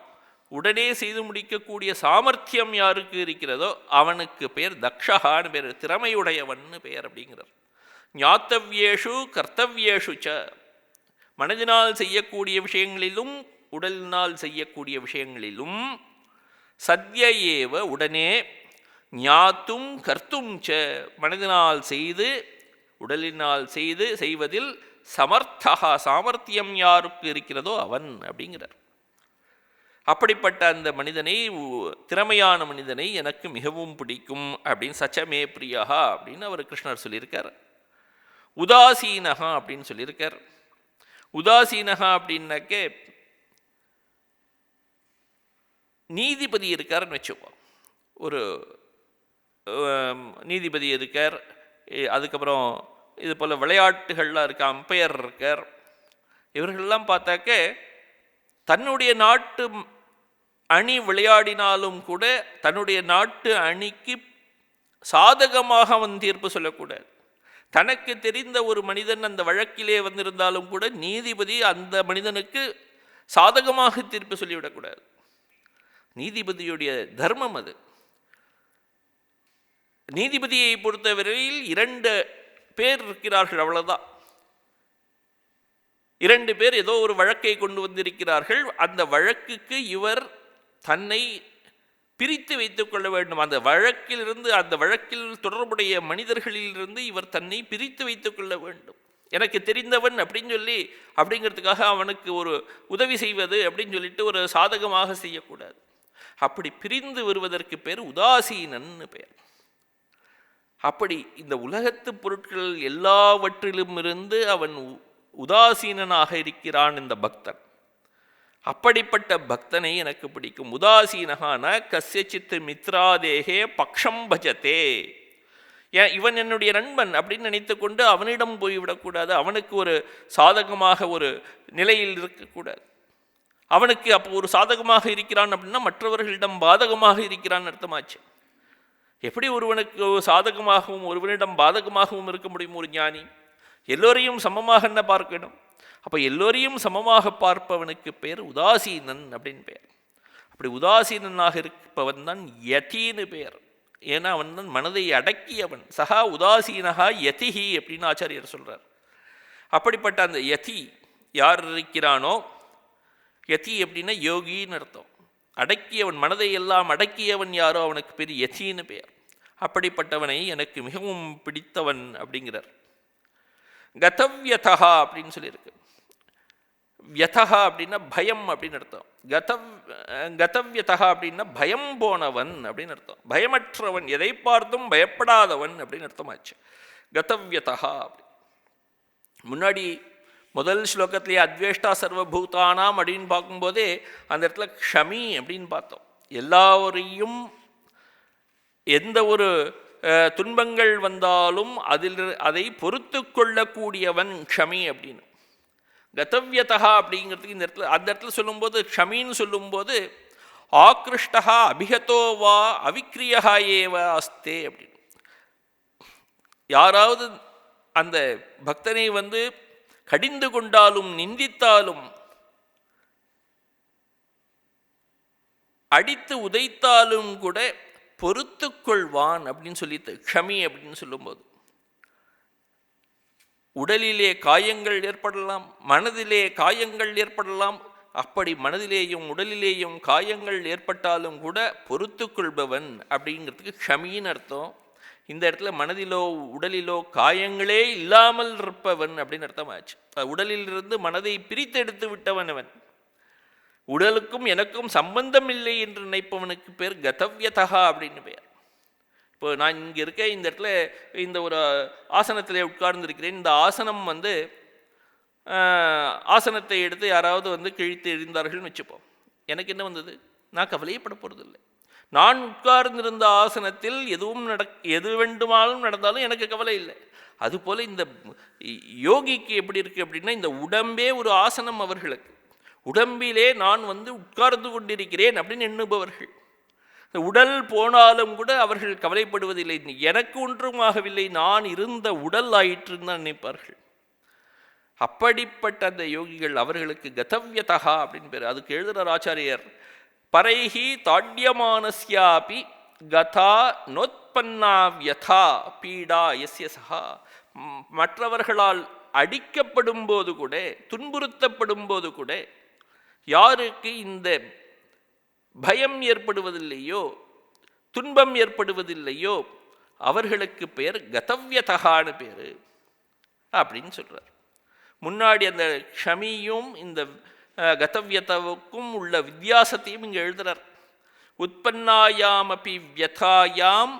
உடனே செய்து முடிக்கக்கூடிய சாமர்த்தியம் யாருக்கு இருக்கிறதோ அவனுக்கு பெயர் தக்ஷகான்னு பேர், திறமையுடையவன் பெயர் அப்படிங்கிறார். ஞாத்தவ்யேஷு கர்த்தவ்யேஷு ச, மனதினால் செய்யக்கூடிய விஷயங்களிலும் உடலினால் செய்யக்கூடிய விஷயங்களிலும் சத்ய ஏவ உடனே, ஞாத்தும் கர்த்தும் ச மனதினால் செய்து உடலினால் செய்வதில் சமர்த்தகா சாமர்த்தியம் யாருக்கு இருக்கிறதோ அவன் அப்படிங்கிறார். அப்படிப்பட்ட அந்த மனிதனை, திறமையான மனிதனை எனக்கு மிகவும் பிடிக்கும் அப்படின்னு சச்சமே பிரியா அப்படின்னு அவர் கிருஷ்ணர் சொல்லியிருக்கார். உதாசீனகா அப்படின்னு சொல்லியிருக்கார். உதாசீனகா அப்படின்னாக்கே நீதிபதி இருக்காருன்னு வச்சுக்கோ. ஒரு நீதிபதி இருக்கார், அதுக்கப்புறம் இது போல் விளையாட்டுகள்லாம் இருக்க அம்பையர் இருக்கார். இவர்கள்லாம் பார்த்தாக்க தன்னுடைய நாட்டு அணி விளையாடினாலும் கூட தன்னுடைய நாட்டு அணிக்கு சாதகமாக அவன் தீர்ப்பு சொல்லக்கூடாது. தனக்கு தெரிந்த ஒரு மனிதன் அந்த வழக்கிலே வந்திருந்தாலும் கூட நீதிபதி அந்த மனிதனுக்கு சாதகமாக தீர்ப்பு சொல்லிவிடக்கூடாது. நீதிபதியுடைய தர்மம் அது. நீதிபதியை பொறுத்தவரையில் 2 பேர் இருக்கிறார்கள், அவ்வளவுதான். 2 பேர் ஏதோ ஒரு வழக்கை கொண்டு வந்திருக்கிறார்கள். அந்த வழக்குக்கு இவர் தன்னை பிரித்து வைத்துக் கொள்ள வேண்டும். அந்த வழக்கிலிருந்து, அந்த வழக்கில் தொடர்புடைய மனிதர்களிலிருந்து இவர் தன்னை பிரித்து வைத்துக் கொள்ள வேண்டும். எனக்கு தெரிந்தவன் அப்படிங்கிறதுக்காக அவனுக்கு ஒரு உதவி செய்வது அப்படின்னு சொல்லிட்டு ஒரு சாதகமாக செய்யக்கூடாது. அப்படி பிரிந்து வருவதற்கு பேர் உதாசீனன்னு பெயர். அப்படி இந்த உலகத்து பொருட்கள் எல்லாவற்றிலும் இருந்து அவன் உதாசீனனாக இருக்கிறான் இந்த பக்தன். அப்படிப்பட்ட பக்தனை எனக்கு பிடிக்கும். உதாசீனகான கஸ்யசித் மித்ராதேகே பக்ஷம் பஜதே. இவன் என்னுடைய நண்பன் அப்படின்னு நினைத்து கொண்டு அவனிடம் போய்விடக்கூடாது. அவனுக்கு ஒரு சாதகமாக ஒரு நிலையில் இருக்கக்கூடாது. அவனுக்கு அப்போ ஒரு சாதகமாக இருக்கிறான் அப்படின்னா மற்றவர்களிடம் பாதகமாக இருக்கிறான் அர்த்தமாச்சு. எப்படி ஒருவனுக்கு சாதகமாகவும் ஒருவனிடம் பாதகமாகவும் இருக்க முடியும் ஒரு ஞானி? எல்லோரையும் சமமாக என்ன பார்க்கணும்? அப்போ எல்லோரையும் சமமாக பார்ப்பவனுக்கு பெயர் உதாசீனன் அப்படின்னு பெயர். அப்படி உதாசீனனாக இருப்பவன் தான் யதின்னு பெயர். ஏன்னா அவன் தான் மனதை அடக்கியவன். சகா உதாசீனகா யதிஹி அப்படின்னு ஆச்சாரியர் சொல்கிறார். அப்படிப்பட்ட அந்த யதி யார் இருக்கிறானோ, யதி அப்படின்னா யோகின்னு அர்த்தம். அடக்கியவன், மனதை எல்லாம் அடக்கியவன் யாரோ அவனுக்கு பெரிய யதின்னு பெயர். அப்படிப்பட்டவனை எனக்கு மிகவும் பிடித்தவன் அப்படிங்கிறார். கதவ்யதா அப்படின்னு சொல்லியிருக்கு. வியதா அப்படின்னா பயம் அப்படின்னு அர்த்தம். கதவ்யதா அப்படின்னா பயம் போனவன் அப்படின்னு அர்த்தம். பயமற்றவன், எதை பார்த்தும் பயப்படாதவன் அப்படின்னு அர்த்தமாச்சு கதவ்யதா அப்படி. முன்னாடி முதல் ஸ்லோகத்திலேயே அத்வேஷ்டா சர்வபூதானாம் அப்படின்னு பார்க்கும்போதே அந்த இடத்துல க்ஷமி அப்படின்னு பார்த்தோம். எல்லாரையும் எந்த ஒரு துன்பங்கள் வந்தாலும் அதை பொறுத்து கொள்ளக்கூடியவன் க்ஷமி அப்படின்னு. கதவ்யதா அப்படிங்கிறதுக்கு இந்த இடத்துல, அந்த இடத்துல சொல்லும்போது க்ஷமின்னு சொல்லும்போது ஆக்ருஷ்டா அபிஹதோ வா அவிக்ரியா ஏவ அஸ்தே அப்படின்னு. யாராவது அந்த பக்தனை கடிந்து கொண்டாலும் நிந்தித்தாலும் அடித்து உதைத்தாலும் கூட பொறுத்து கொள்வான் அப்படின்னு சொல்லிட்டு க்ஷமி அப்படின்னு சொல்லும்போது, உடலிலே காயங்கள் ஏற்படலாம், மனதிலே காயங்கள் ஏற்படலாம். அப்படி மனதிலேயும் உடலிலேயும் காயங்கள் ஏற்பட்டாலும் கூட பொறுத்து கொள்பவன் அப்படிங்கிறதுக்கு க்ஷமின்னு அர்த்தம். இந்த இடத்துல மனதிலோ உடலிலோ காயங்களே இல்லாமல் இருப்பவன் அப்படின்னு அர்த்தமாச்சு. உடலிலிருந்து மனதை பிரித்து எடுத்து விட்டவன் அவன். உடலுக்கும் எனக்கும் சம்பந்தம் இல்லை என்று நினைப்பவனுக்கு பேர் கதவ்யதா அப்படின்னு பெயர். இப்போ நான் இங்கே இருக்க இந்த இடத்துல இந்த ஒரு ஆசனத்தில் உட்கார்ந்துருக்கிறேன். இந்த ஆசனம் ஆசனத்தை எடுத்து யாராவது கிழித்து எறிந்தார்கள்னு வச்சுப்போம். எனக்கு என்ன வந்தது? நான் கவலையப்பட போகிறதில்லை. நான் உட்கார்ந்திருந்த ஆசனத்தில் எது வேண்டுமானாலும் நடந்தாலும் எனக்கு கவலை இல்லை. அதுபோல் இந்த யோகிக்கு எப்படி இருக்குது அப்படின்னா, இந்த உடம்பே ஒரு ஆசனம் அவர்களுக்கு. உடம்பிலே நான் உட்கார்ந்து கொண்டிருக்கிறேன் அப்படின்னு எண்ணுபவர்கள். உடல் போனாலும் கூட அவர்கள் கவலைப்படுவதில்லை. எனக்கு ஒன்றும் ஆகவில்லை, நான் இருந்த உடல் ஆயிற்றுன்னு தான் நினைப்பார்கள். அப்படிப்பட்ட அந்த யோகிகள், அவர்களுக்கு கதவ்யதா அப்படின்னு பேர். அதுக்கு எழுதுகிற ஆச்சாரியர், பரைஹி தாட்யமானஸ்யாபி கதா நோத்பன்னா வியதா பீடா எஸ்ய சஹா. மற்றவர்களால் அடிக்கப்படும் போது கூட, துன்புறுத்தப்படும் போது கூட யாருக்கு இந்த பயம் ஏற்படுவதில்லையோ, துன்பம் ஏற்படுவதில்லையோ, அவர்களுக்கு பேர் கதவ்யதகான்னு பேர் அப்படின்னு சொல்றார். முன்னாடி அந்த க்ஷமியும் இந்த கதவ்யதவுக்கும் உள்ள வித்தியாசத்தையும் இங்கே எழுதுறார். உற்பன்னாயாம் அப்படி வியதாயாம்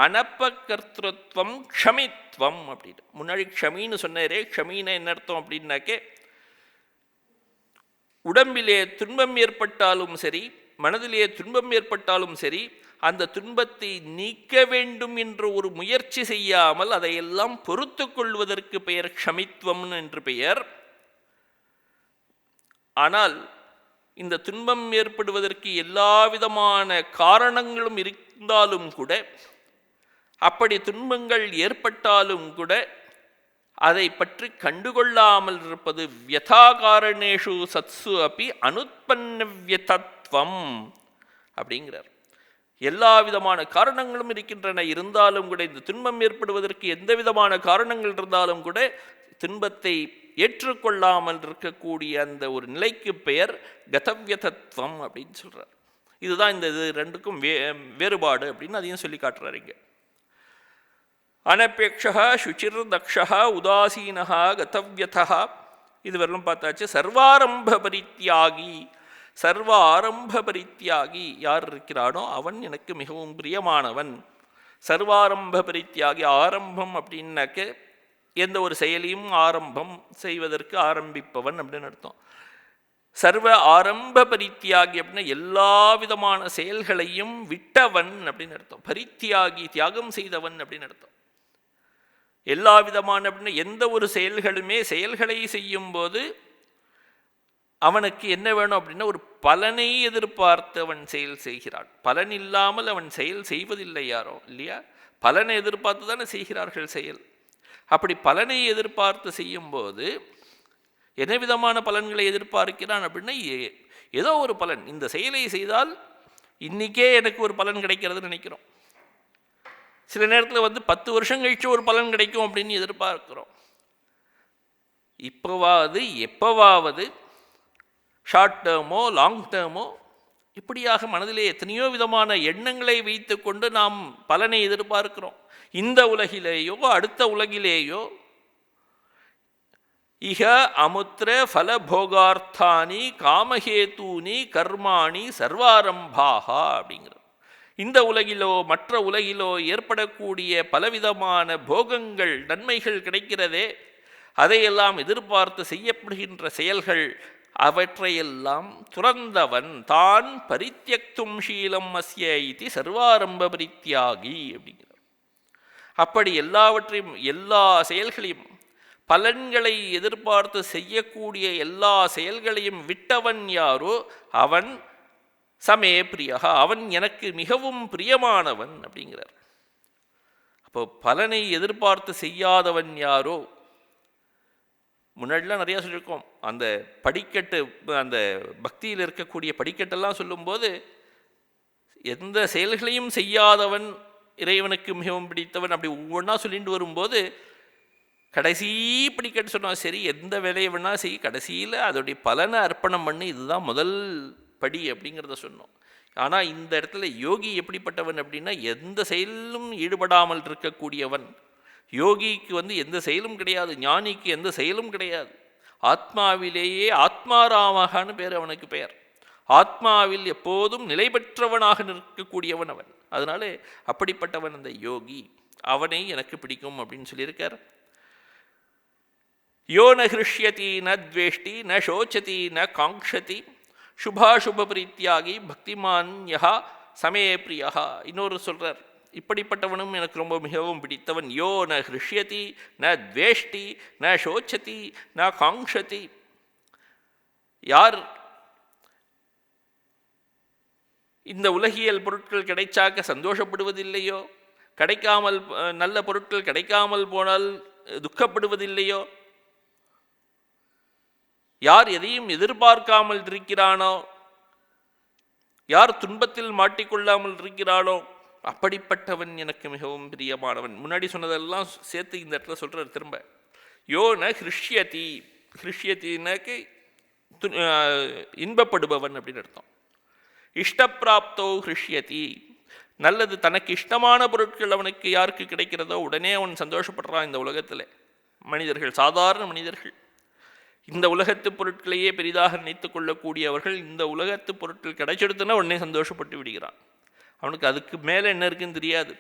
அனப்பகர்த்திருவம் க்ஷமித்வம் அப்படின்னு. முன்னாடி க்ஷமின்னு சொன்னாரே, க்ஷமின்னு என்ன அர்த்தம் அப்படின்னாக்கே, உடம்பிலே துன்பம் ஏற்பட்டாலும் சரி, மனதிலே துன்பம் ஏற்பட்டாலும் சரி, அந்த துன்பத்தை நீக்க வேண்டும் என்ற ஒரு முயற்சி செய்யாமல் அதையெல்லாம் பொறுத்து கொள்வதற்கு பெயர் க்ஷமித்வம் என்று பெயர். ஆனால் இந்த துன்பம் ஏற்படுவதற்கு எல்லா விதமான காரணங்களும் இருந்தாலும் கூட, அப்படி துன்பங்கள் ஏற்பட்டாலும் கூட அதை பற்றி கண்டுகொள்ளாமல் இருப்பது வியதாகாரணேஷு சத்சு அப்படி அனுத்பன்ன வியதத்வம் அப்படிங்கிறார். எல்லா விதமான காரணங்களும் இருக்கின்றன, இருந்தாலும் கூட இந்த துன்பம் ஏற்படுவதற்கு எந்த விதமான காரணங்கள் இருந்தாலும் கூட துன்பத்தை ஏற்றுக்கொள்ளாமல் இருக்கக்கூடிய அந்த ஒரு நிலைக்கு பெயர் கதவ்யதத்வம் அப்படின்னு சொல்றார். இதுதான் இந்த இது ரெண்டுக்கும் வேறுபாடு அப்படின்னு அதையும் சொல்லி காட்டுறாரு இங்க. அனபேக்ஷா சுச்சிர் தக்ஷா உதாசீனஹா கதவ்யதா. இது வரலும் பார்த்தாச்சு. சர்வாரம்ப பரித்தியாகி, சர்வ ஆரம்ப பரித்தியாகி யார் இருக்கிறானோ அவன் எனக்கு மிகவும் பிரியமானவன். சர்வாரம்ப பரித்தியாகி, ஆரம்பம் அப்படின்னாக்க எந்த ஒரு செயலையும் ஆரம்பம் செய்வதற்கு ஆரம்பிப்பவன் அப்படின்னு அர்த்தம். சர்வ ஆரம்ப பரித்தியாகி அப்படின்னா எல்லா விதமான செயல்களையும் விட்டவன் அப்படின்னு அர்த்தம். பரித்தியாகி தியாகம் செய்தவன் அப்படின்னு அர்த்தம். எல்லா விதமான அப்படின்னா எந்த ஒரு செயல்களை செய்யும்போது அவனுக்கு என்ன வேணும் அப்படின்னா, ஒரு பலனை எதிர்பார்த்து அவன் செயல் செய்கிறான். பலன் இல்லாமல் அவன் செயல் செய்வதில்லை யாரோ, இல்லையா? பலனை எதிர்பார்த்து தானே செய்கிறார்கள் செயல். அப்படி பலனை எதிர்பார்த்து செய்யும்போது என்ன விதமான பலன்களை எதிர்பார்க்கிறான் அப்படின்னா, ஏதோ ஒரு பலன். இந்த செயலை செய்தால் இன்றைக்கே எனக்கு ஒரு பலன் கிடைக்கிறதுன்னு நினைக்கிறோம். சில நேரத்தில் 10 வருஷம் கழிச்சு ஒரு பலன் கிடைக்கும் அப்படின்னு எதிர்பார்க்கிறோம். இப்போவாவது எப்போவாவது ஷார்ட் டேர்மோ லாங் டேர்மோ இப்படியாக மனதிலே எத்தனையோ விதமான எண்ணங்களை வைத்து கொண்டு நாம் பலனை எதிர்பார்க்கிறோம். இந்த உலகிலேயோ அடுத்த உலகிலேயோ இஹ அமுத்திர ஃபலபோகார்த்தானி காமஹேத்தூனி கர்மாணி சர்வாரம்பாக அப்படிங்கிறோம். இந்த உலகிலோ மற்ற உலகிலோ ஏற்படக்கூடிய பலவிதமான போகங்கள், நன்மைகள் கிடைக்கிறதே, அதையெல்லாம் எதிர்பார்த்து செய்யப்படுகின்ற செயல்கள், அவற்றையெல்லாம் துறந்தவன் தான் பரித்யக்தும் ஷீலம் அஸ்ய இதி சர்வாரம்ப பரித்தியாகி அப்படிங்கிறார். அப்படி எல்லாவற்றையும், எல்லா செயல்களையும், பலன்களை எதிர்பார்த்து செய்யக்கூடிய எல்லா செயல்களையும் விட்டவன் யாரோ அவன் சமே பிரியா, அவன் எனக்கு மிகவும் பிரியமானவன் அப்படிங்கிறார். அப்போ பலனை எதிர்பார்த்து செய்யாதவன் யாரோ, முன்னாடிலாம் நிறையா சொல்லியிருக்கோம். அந்த படிக்கட்டு, அந்த பக்தியில் இருக்கக்கூடிய படிக்கட்டெல்லாம் சொல்லும்போது எந்த செயல்களையும் செய்யாதவன் இறைவனுக்கு மிகவும் பிடித்தவன் அப்படி ஒவ்வொன்றா சொல்லிட்டு வரும்போது கடைசி படிக்கட்டு சொன்னால் சரி, எந்த வேலையை வேணால் செய், கடைசியில் அதோடைய பலனை அர்ப்பணம் பண்ணி இதுதான் முதல் படி அப்படிங்கிறத சொன்னோம். ஆனால் இந்த இடத்துல யோகி எப்படிப்பட்டவன் அப்படின்னா எந்த செயலிலும் ஈடுபடாமல் இருக்கக்கூடியவன். யோகிக்கு எந்த செயலும் கிடையாது, ஞானிக்கு எந்த செயலும் கிடையாது. ஆத்மாவிலேயே ஆத்மாராமகான்னு பேர், அவனுக்கு பெயர். ஆத்மாவில் எப்போதும் நிலை பெற்றவனாக நிற்கக்கூடியவன் அவன். அதனால அப்படிப்பட்டவன் அந்த யோகி, அவனை எனக்கு பிடிக்கும் அப்படின்னு சொல்லியிருக்கார். யோ ந ஹிருஷ்யதி ந த்வேஷ்டி ந சோச்சதி ந காங்க்ஷதி சுபாசுப பிரீத்தியாகி பக்திமான் யஹா சமே பிரியா. இன்னொரு சொல்றார், இப்படிப்பட்டவனும் எனக்கு ரொம்ப மிகவும் பிடித்தவன். யோ ந ஹிருஷ்யதி ந த்வேஷ்டி ந சோச்சதி ந காங்க்ஷதி. யார் இந்த உலகியல் பொருட்கள் கிடைச்சாக்க சந்தோஷப்படுவதில்லையோ, கிடைக்காமல் நல்ல பொருட்கள் கிடைக்காமல் போனால் துக்கப்படுவதில்லையோ, யார் எதையும் எதிர்பார்க்காமல் இருக்கிறானோ, யார் துன்பத்தில் மாட்டிக்கொள்ளாமல் இருக்கிறானோ, அப்படிப்பட்டவன் எனக்கு மிகவும் பிரியமானவன். முன்னாடி சொன்னதெல்லாம் சேர்த்து இந்த இடத்துல சொல்கிறார் திரும்ப. யோ ந ஹிருஷ்யதி, ஹிருஷ்யத்தினக்கு இன்பப்படுபவன் அப்படின்னு அர்த்தம். இஷ்டப்பிராப்தோ ஹிருஷ்யதி, நல்லது தனக்கு இஷ்டமான பொருட்கள் அவனுக்கு யாருக்கு கிடைக்கிறதோ உடனே அவன் சந்தோஷப்படுறான். இந்த உலகத்தில் மனிதர்கள், சாதாரண மனிதர்கள், இந்த உலகத்து பொருட்களையே பெரிதாக நினைத்து கொள்ளக்கூடியவர்கள், இந்த உலகத்து பொருட்கள் கிடைச்செடுத்துனா உடனே சந்தோஷப்பட்டு விடுகிறான். அவனுக்கு அதுக்கு மேலே என்ன இருக்குன்னு தெரியாது.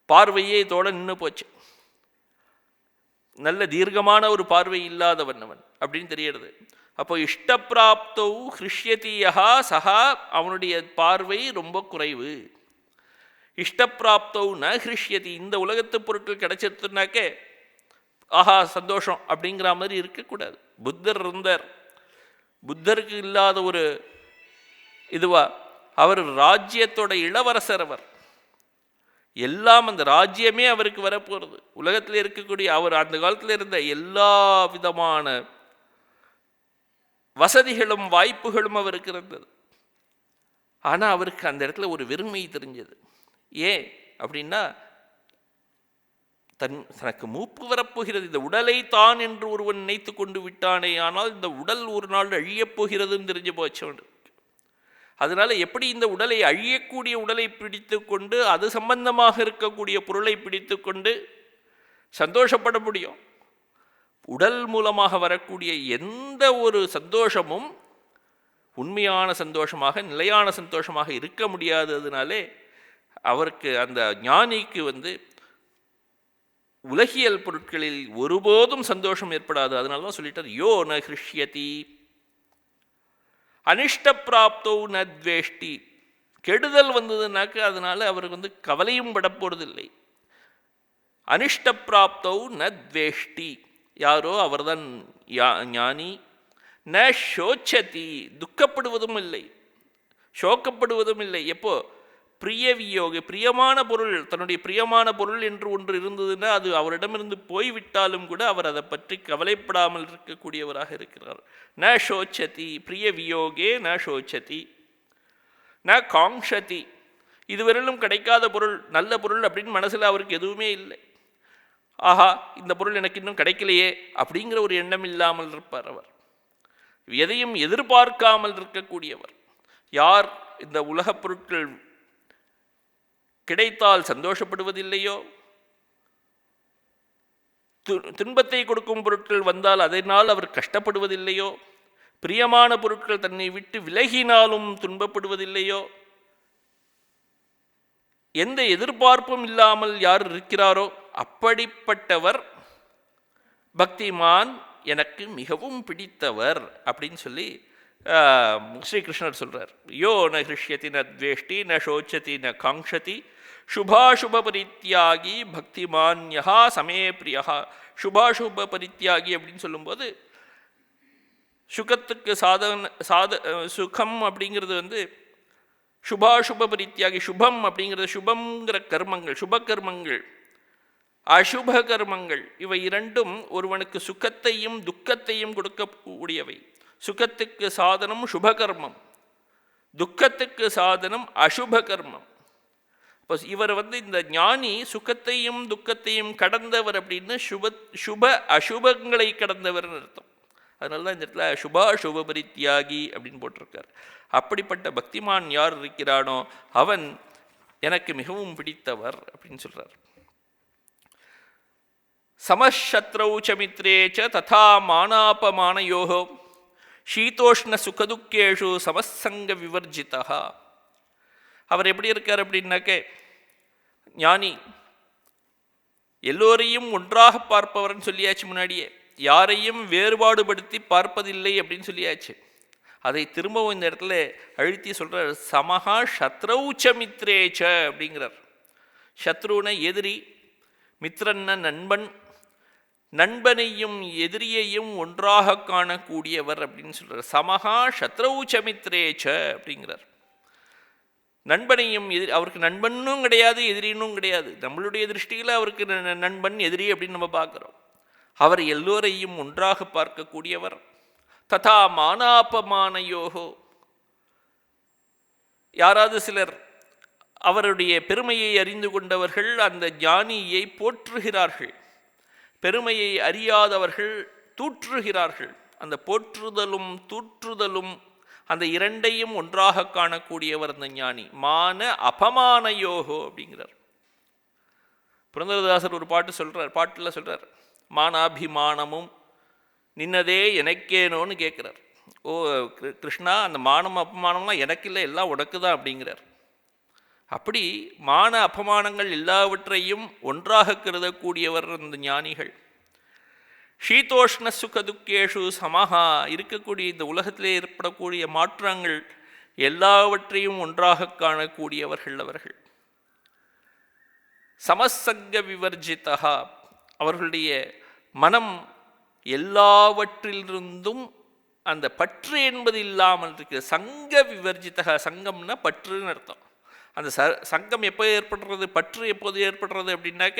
பார்வையே இதோட நின்று போச்சு. நல்ல தீர்க்கமான ஒரு பார்வை இல்லாதவன் அவன் அப்படின்னு தெரியறது. அப்போ இஷ்டப்பிராப்தோ ஹிருஷ்யதியா சஹா, அவனுடைய பார்வை ரொம்ப குறைவு. இஷ்டப்பிராப்தோ ந ஹிருஷ்யதி, இந்த உலகத்து பொருட்கள் கிடைச்சிருத்துனாக்கே ஆஹா சந்தோஷம் அப்படிங்கிற மாதிரி இருக்கக்கூடாது. புத்தர் இருந்தார், புத்தருக்கு இல்லாத ஒரு இதுவா, அவர் ராஜ்யத்தோட இளவரசர். அவர் எல்லாம், அந்த ராஜ்யமே அவருக்கு வரப்போகிறது. உலகத்தில் இருக்கக்கூடிய அவர் அந்த காலத்தில் இருந்த எல்லா விதமான வசதிகளும் வாய்ப்புகளும் அவருக்கு இருந்தது. ஆனால் அவருக்கு அந்த இடத்துல ஒரு வெறுமை தெரிஞ்சது. ஏன் அப்படின்னா, தனக்கு மூப்பு வரப்போகிறது, இந்த உடலை தான் என்று ஒருவன் நினைத்து கொண்டு விட்டானே, ஆனால் இந்த உடல் ஒரு நாள் அழியப் போகிறதுன்னு தெரிஞ்சு போச்சவன். அதனால எப்படி இந்த உடலை, அழியக்கூடிய உடலை பிடித்து கொண்டு அது சம்பந்தமாக இருக்கக்கூடிய பொருளை பிடித்து கொண்டு சந்தோஷப்பட முடியும்? உடல் மூலமாக வரக்கூடிய எந்த ஒரு சந்தோஷமும் உண்மையான சந்தோஷமாக, நிலையான சந்தோஷமாக இருக்க முடியாது. அதனாலே அவருக்கு, அந்த ஞானிக்கு உலகியல் பொருட்களில் ஒருபோதும் சந்தோஷம் ஏற்படாது. அதனால தான் சொல்லிட்டார், யோ ந ஹிருஷ்யதி அனிஷ்டப்பிராப்தோ ந த்வேஷ்டி. கெடுதல் வந்ததுனாக்க அதனால அவருக்கு கவலையும் படப்போறதில்லை. அனிஷ்டப்பிராப்தோ ந த்வேஷ்டி, யாரோ அவர்தான் ஞானி. ந சோச்சதி, துக்கப்படுவதும் இல்லை, சோக்கப்படுவதும் இல்லை. எப்போ பிரிய வியோக, பிரியமான பொருள், தன்னுடைய பிரியமான பொருள் என்று ஒன்று இருந்ததுன்னா அது அவரிடமிருந்து போய்விட்டாலும் கூட அவர் அதை பற்றி கவலைப்படாமல் இருக்கக்கூடியவராக இருக்கிறார். ந சோச்சதி, பிரிய வியோகே ந சோச்சதி. ந காங்க்ஷதி, இதுவரையிலும் கிடைக்காத பொருள், நல்ல பொருள் அப்படின்னு மனசில் அவருக்கு எதுவுமே இல்லை. ஆஹா இந்த பொருள் எனக்கு இன்னும் கிடைக்கலையே அப்படிங்கிற ஒரு எண்ணம் இல்லாமல் இருப்பார். அவர் எதையும் எதிர்பார்க்காமல் இருக்கக்கூடியவர். யார் இந்த உலகப் பொருட்கள் கிடைத்தால் சந்தோஷப்படுவதில்லையோ, துன்பத்தை கொடுக்கும் பொருட்கள் வந்தால் அதனால் அவர் கஷ்டப்படுவதில்லையோ, பிரியமான பொருட்கள் தன்னை விட்டு விலகினாலும் துன்பப்படுவதில்லையோ, எந்த எதிர்பார்ப்பும் இல்லாமல் யார் இருக்கிறாரோ அப்படிப்பட்டவர் பக்திமான், எனக்கு மிகவும் பிடித்தவர் அப்படின்னு சொல்லி ஸ்ரீகிருஷ்ணர் சொல்றார். யோ ந ஹிருஷ்யதி ந த்வேஷ்டி ந சோச்சதி ந காங்க்ஷதி சுபாசுப பரித்யாகி பக்திமான்யா சமே பிரியா. சுபாசுப பரித்யாகி அப்படின்னு சொல்லும்போது சுகத்துக்கு சுகம் அப்படிங்கிறது சுபாசுப பரித்யாகி. சுபம் அப்படிங்கிறது, சுபங்கிற கர்மங்கள், சுப கர்மங்கள், அசுப கர்மங்கள், இவை இரண்டும் ஒருவனுக்கு சுகத்தையும் துக்கத்தையும் கொடுக்கக்கூடியவை. சுகத்துக்கு சாதனம் சுபகர்மம், துக்கத்துக்கு சாதனம் அசுப கர்மம். இப்போ இவர் இந்த ஞானி சுகத்தையும் துக்கத்தையும் கடந்தவர் அப்படின்னு சுப அசுபங்களை கடந்தவர்னு அர்த்தம். அதனால தான் இந்த இடத்துல சுபா சுபபரித்யாகி அப்படின்னு போட்டிருக்கார். அப்படிப்பட்ட பக்திமான் யார் இருக்கிறானோ அவன் எனக்கு மிகவும் பிடித்தவர் அப்படின்னு சொல்றார். சமசத்ரௌ ச மித்ரே ச ததா மானாபமானயோஹோ சீதோஷ்ண சுகதுக்கேஷு சமசங்க விவர்ஜிதா. அவர் எப்படி இருக்கார் அப்படின்னாக்க ஞானி, எல்லோரையும் ஒன்றாக பார்ப்பவர்னு சொல்லியாச்சு முன்னாடியே, யாரையும் வேறுபாடுபடுத்தி பார்ப்பதில்லை அப்படின்னு சொல்லியாச்சு. அதை திரும்பவும் இந்த இடத்துல அழுத்தி சொல்கிறார். சமஹா சத்ரௌச்ச மித்ரேச்ச அப்படிங்கிறார். சத்ருன எதிரி, மித்ரன்ன நண்பன், நண்பனையும் எதிரியையும் ஒன்றாக காணக்கூடியவர் அப்படின்னு சொல்கிறார். சமஹா சத்ரௌச்ச மித்ரேச்ச அப்படிங்கிறார். நண்பனையும் அவருக்கு நண்பனும் கிடையாது, எதிரினும் கிடையாது. நம்மளுடைய திருஷ்டியில் அவருக்கு நண்பன் எதிரி அப்படின்னு நம்ம பார்க்குறோம். அவர் எல்லோரையும் ஒன்றாக பார்க்கக்கூடியவர். ததா மானாபமானயோகோ, யாராவது சிலர் அவருடைய பெருமையை அறிந்து கொண்டவர்கள் அந்த ஞானியை போற்றுகிறார்கள், பெருமையை அறியாதவர்கள் தூற்றுகிறார்கள். அந்த போற்றுதலும் தூற்றுதலும் அந்த இரண்டையும் ஒன்றாக காணக்கூடியவர் அந்த ஞானி. மான அபமானயோகோ அப்படிங்கிறார். புரந்தரதாசர் ஒரு பாட்டில் சொல்கிறார், மானாபிமானமும் நின்னதே எனக்கேனோன்னு கேட்குறார். ஓ கிருஷ்ணா, அந்த மானம் அபமானம்லாம் எனக்கு இல்லை, எல்லாம் உனக்கு தான் அப்படிங்கிறார். அப்படி மான அபமானங்கள் எல்லாவற்றையும் ஒன்றாக கருதக்கூடியவர் அந்த ஞானிகள். சீதோஷ்ண சுகதுக்கேஷு சமஹா, இருக்கக்கூடிய இந்த உலகத்திலே ஏற்படக்கூடிய மாற்றங்கள் எல்லாவற்றையும் ஒன்றாக காணக்கூடியவர்கள் அவர்கள். சமசங்க விவர்ஜிதா, அவர்களுடைய மனம் எல்லாவற்றிலிருந்தும் அந்த பற்று என்பது இல்லாமல் இருக்கு. சங்க விவர்ஜிதா, சங்கம்னா பற்றுன்னு அர்த்தம். அந்த சங்கம் எப்போ ஏற்படுறது, பற்று எப்போது ஏற்படுறது அப்படின்னாக்க,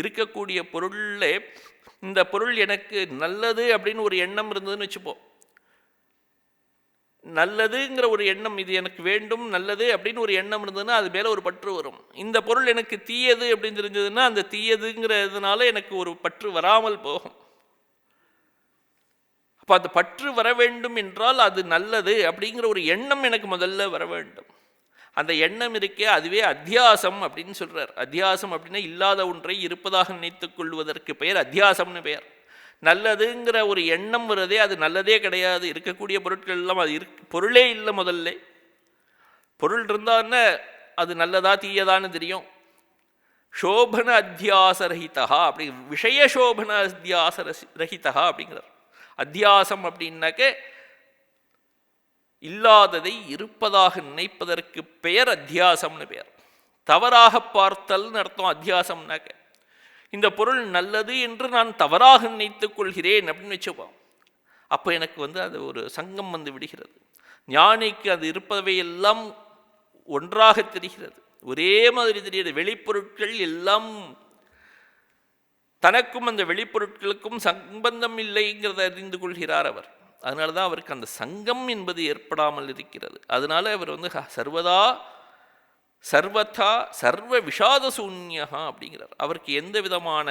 இருக்கக்கூடிய பொருளில் இந்த பொருள் எனக்கு நல்லது அப்படின்னு ஒரு எண்ணம் இருந்ததுன்னு வச்சுப்போம். நல்லதுங்கிற ஒரு எண்ணம், இது எனக்கு வேண்டும் நல்லது அப்படின்னு ஒரு எண்ணம் இருந்ததுன்னா அது மேலே ஒரு பற்று வரும். இந்த பொருள் எனக்கு தீயது அப்படின்னு தெரிஞ்சதுன்னா அந்த தீயதுங்கிறதுனால எனக்கு ஒரு பற்று வராமல் போகும். அப்போ அந்த பற்று வர வேண்டும் என்றால் அது நல்லது அப்படிங்கிற ஒரு எண்ணம் எனக்கு முதல்ல வர வேண்டும். அந்த எண்ணம் இருக்கே, அதுவே அத்தியாசம் அப்படின்னு சொல்கிறார். அத்தியாசம் அப்படின்னா இல்லாத ஒன்றை இருப்பதாக நினைத்துக் கொள்வதற்கு பெயர் அத்தியாசம்னு பெயர். நல்லதுங்கிற ஒரு எண்ணம் வருதே, அது நல்லதே கிடையாது. இருக்கக்கூடிய பொருட்கள் எல்லாம் அது பொருளே இல்லை. முதல்ல பொருள் இருந்தான்னு அது நல்லதா தீயதான்னு தெரியும். சோபன அத்தியாசரஹிதா, அப்படி விஷய சோபன அத்தியாசரஹிதா அப்படிங்கிறார். அத்தியாசம் அப்படின்னாக்க இல்லாததை இருப்பதாக நினைப்பதற்கு பெயர் அத்தியாசம்னு பெயர். தவறாக பார்த்தல்னு அர்த்தம் அத்தியாசம்னாக்க. இந்த பொருள் நல்லது என்று நான் தவறாக நினைத்துக் கொள்கிறேன் அப்படின்னு வச்சுப்போம். அப்போ எனக்கு அது ஒரு சங்கம் விடுகிறது. ஞானிக்கு அது இருப்பவையெல்லாம் ஒன்றாக தெரிகிறது, ஒரே மாதிரி தெரிகிறது. வெளிப்பொருட்கள் எல்லாம் தனக்கும் அந்த வெளிப்பொருட்களுக்கும் சம்பந்தம் இல்லைங்கிறத அறிந்து கொள்கிறார் அவர். அதனால தான் அவருக்கு அந்த சங்கம் என்பது ஏற்படாமல் இருக்கிறது. அதனால அவர் சர்வதா சர்வதா சர்வ விஷாத சூன்யா அப்படிங்கிறார். அவருக்கு எந்த விதமான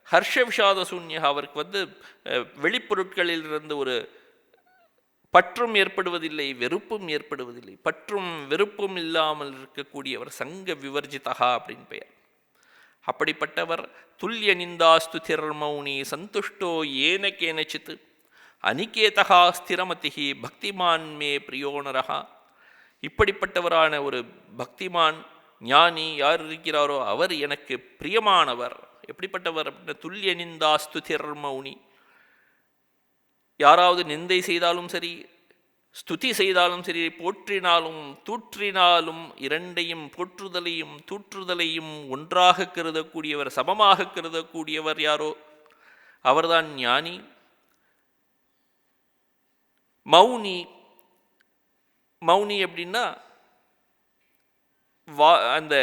ஹர்ஷ விஷாத சூன்யா, அவருக்கு வெளிப்பொருட்களிலிருந்து ஒரு பற்றும் ஏற்படுவதில்லை, வெறுப்பும் ஏற்படுவதில்லை. பற்றும் வெறுப்பும் இல்லாமல் இருக்கக்கூடியவர் சங்க விவர்ஜிதா அப்படின்னு பெயர். அப்படிப்பட்டவர் துல்லிய நிந்தாஸ்து திரமௌனி சந்துஷ்டோ ஏன கேனச்சித் அனிகேதா ஸ்திரமதிஹி பக்திமான் மே பிரியோனரஹா. இப்படிப்பட்டவரான ஒரு பக்திமான் ஞானி யார் இருக்கிறாரோ அவர் எனக்கு பிரியமானவர். எப்படிப்பட்டவர் அப்படின்னா துல்லிய நிந்தாஸ்து திரமௌனி, யாராவது நிந்தை செய்தாலும் சரி, ஸ்துதி செய்தாலும் சரி, போற்றினாலும் தூற்றினாலும் இரண்டையும், போற்றுதலையும் தூற்றுதலையும் ஒன்றாக கருதக்கூடியவர், சமமாக கருதக்கூடியவர் யாரோ அவர்தான் ஞானி. மௌனி, மௌனி அப்படின்னா அந்த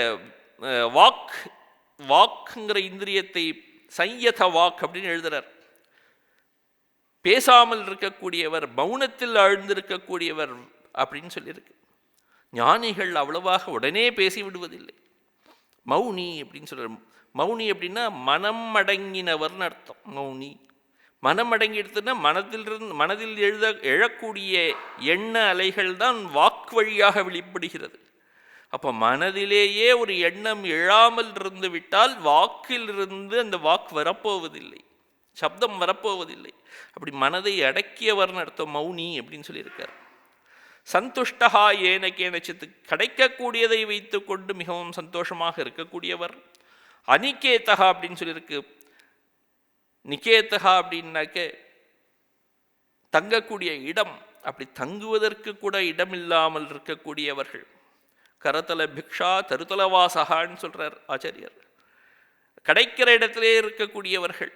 வாக்குங்கிற இந்திரியத்தை சையத வாக் அப்படின்னு எழுதுறார். பேசாமல் இருக்கக்கூடியவர், மௌனத்தில் ஆழ்ந்திருக்கக்கூடியவர் அப்படின்னு சொல்லியிருக்கு. ஞானிகள் அவ்வளவாக உடனே பேசி விடுவதில்லை. மௌனி அப்படின்னு சொல்கிறார். மௌனி அப்படின்னா மனம் அடங்கினவர்னு அர்த்தம். மௌனி மனம் அடங்கிடுத்துன்னா மனதில் எழக்கூடிய எண்ண அலைகள் தான் வாக்கு வழியாக வெளிப்படுகிறது. அப்போ மனதிலேயே ஒரு எண்ணம் எழாமல் இருந்து விட்டால் வாக்கிலிருந்து அந்த வாக்கு வரப்போவதில்லை, சப்தம் வரப்போவதில்லை. அப்படி மனதை அடக்கியவர்னு அர்த்தம் மௌனி அப்படின்னு சொல்லியிருக்கார். சந்துஷ்டஹா ஏன கேனச்சித்து, கிடைக்கக்கூடியதை வைத்து கொண்டு மிகவும் சந்தோஷமாக இருக்கக்கூடியவர். அனிகேதகா அப்படின்னு சொல்லியிருக்கு. நிகேதகா அப்படின்னாக்க தங்கக்கூடிய இடம், அப்படி தங்குவதற்கு கூட இடம் இல்லாமல் இருக்கக்கூடியவர்கள். கரதல பிக்ஷா தருதல வாசகான்னு சொல்றார் ஆச்சாரியர். கிடைக்கிற இடத்திலே இருக்கக்கூடியவர்கள்,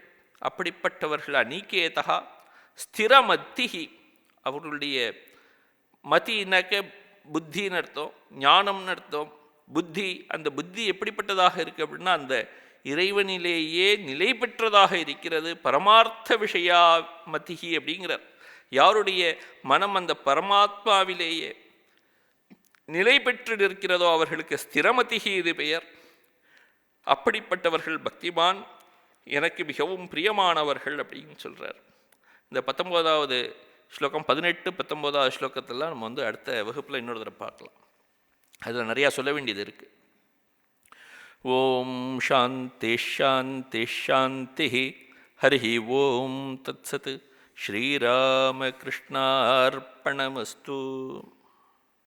அப்படிப்பட்டவர்கள். அனிகேதகா ஸ்திரமத்திகி, அவர்களுடைய மதினாக்க புத்தின்னு அர்த்தம், ஞானம்னு அர்த்தம். புத்தி, அந்த புத்தி எப்படிப்பட்டதாக இருக்குது அப்படின்னா அந்த இறைவனிலேயே நிலை பெற்றதாக இருக்கிறது. பரமார்த்த விஷயா மதிகி அப்படிங்கிறார். யாருடைய மனம் அந்த பரமாத்மாவிலேயே நிலை பெற்று இருக்கிறதோ அவர்களுக்கு ஸ்திரமதிகி இது பெயர். அப்படிப்பட்டவர்கள் பக்திமான், எனக்கு மிகவும் பிரியமானவர்கள் அப்படின்னு சொல்கிறார். இந்த 19வது ஸ்லோகம் 18, 19வது ஸ்லோகத்தெல்லாம் நம்ம அடுத்த வகுப்பில் இன்னொரு தடவை பார்க்கலாம். அதில் நிறையா சொல்ல வேண்டியது இருக்குது. ஓம் சாந்தி ஷாந்தி ஷாந்தி. ஹரி ஓம் தத்சத். ஸ்ரீராமகிருஷ்ணார்ப்பணமஸ்து.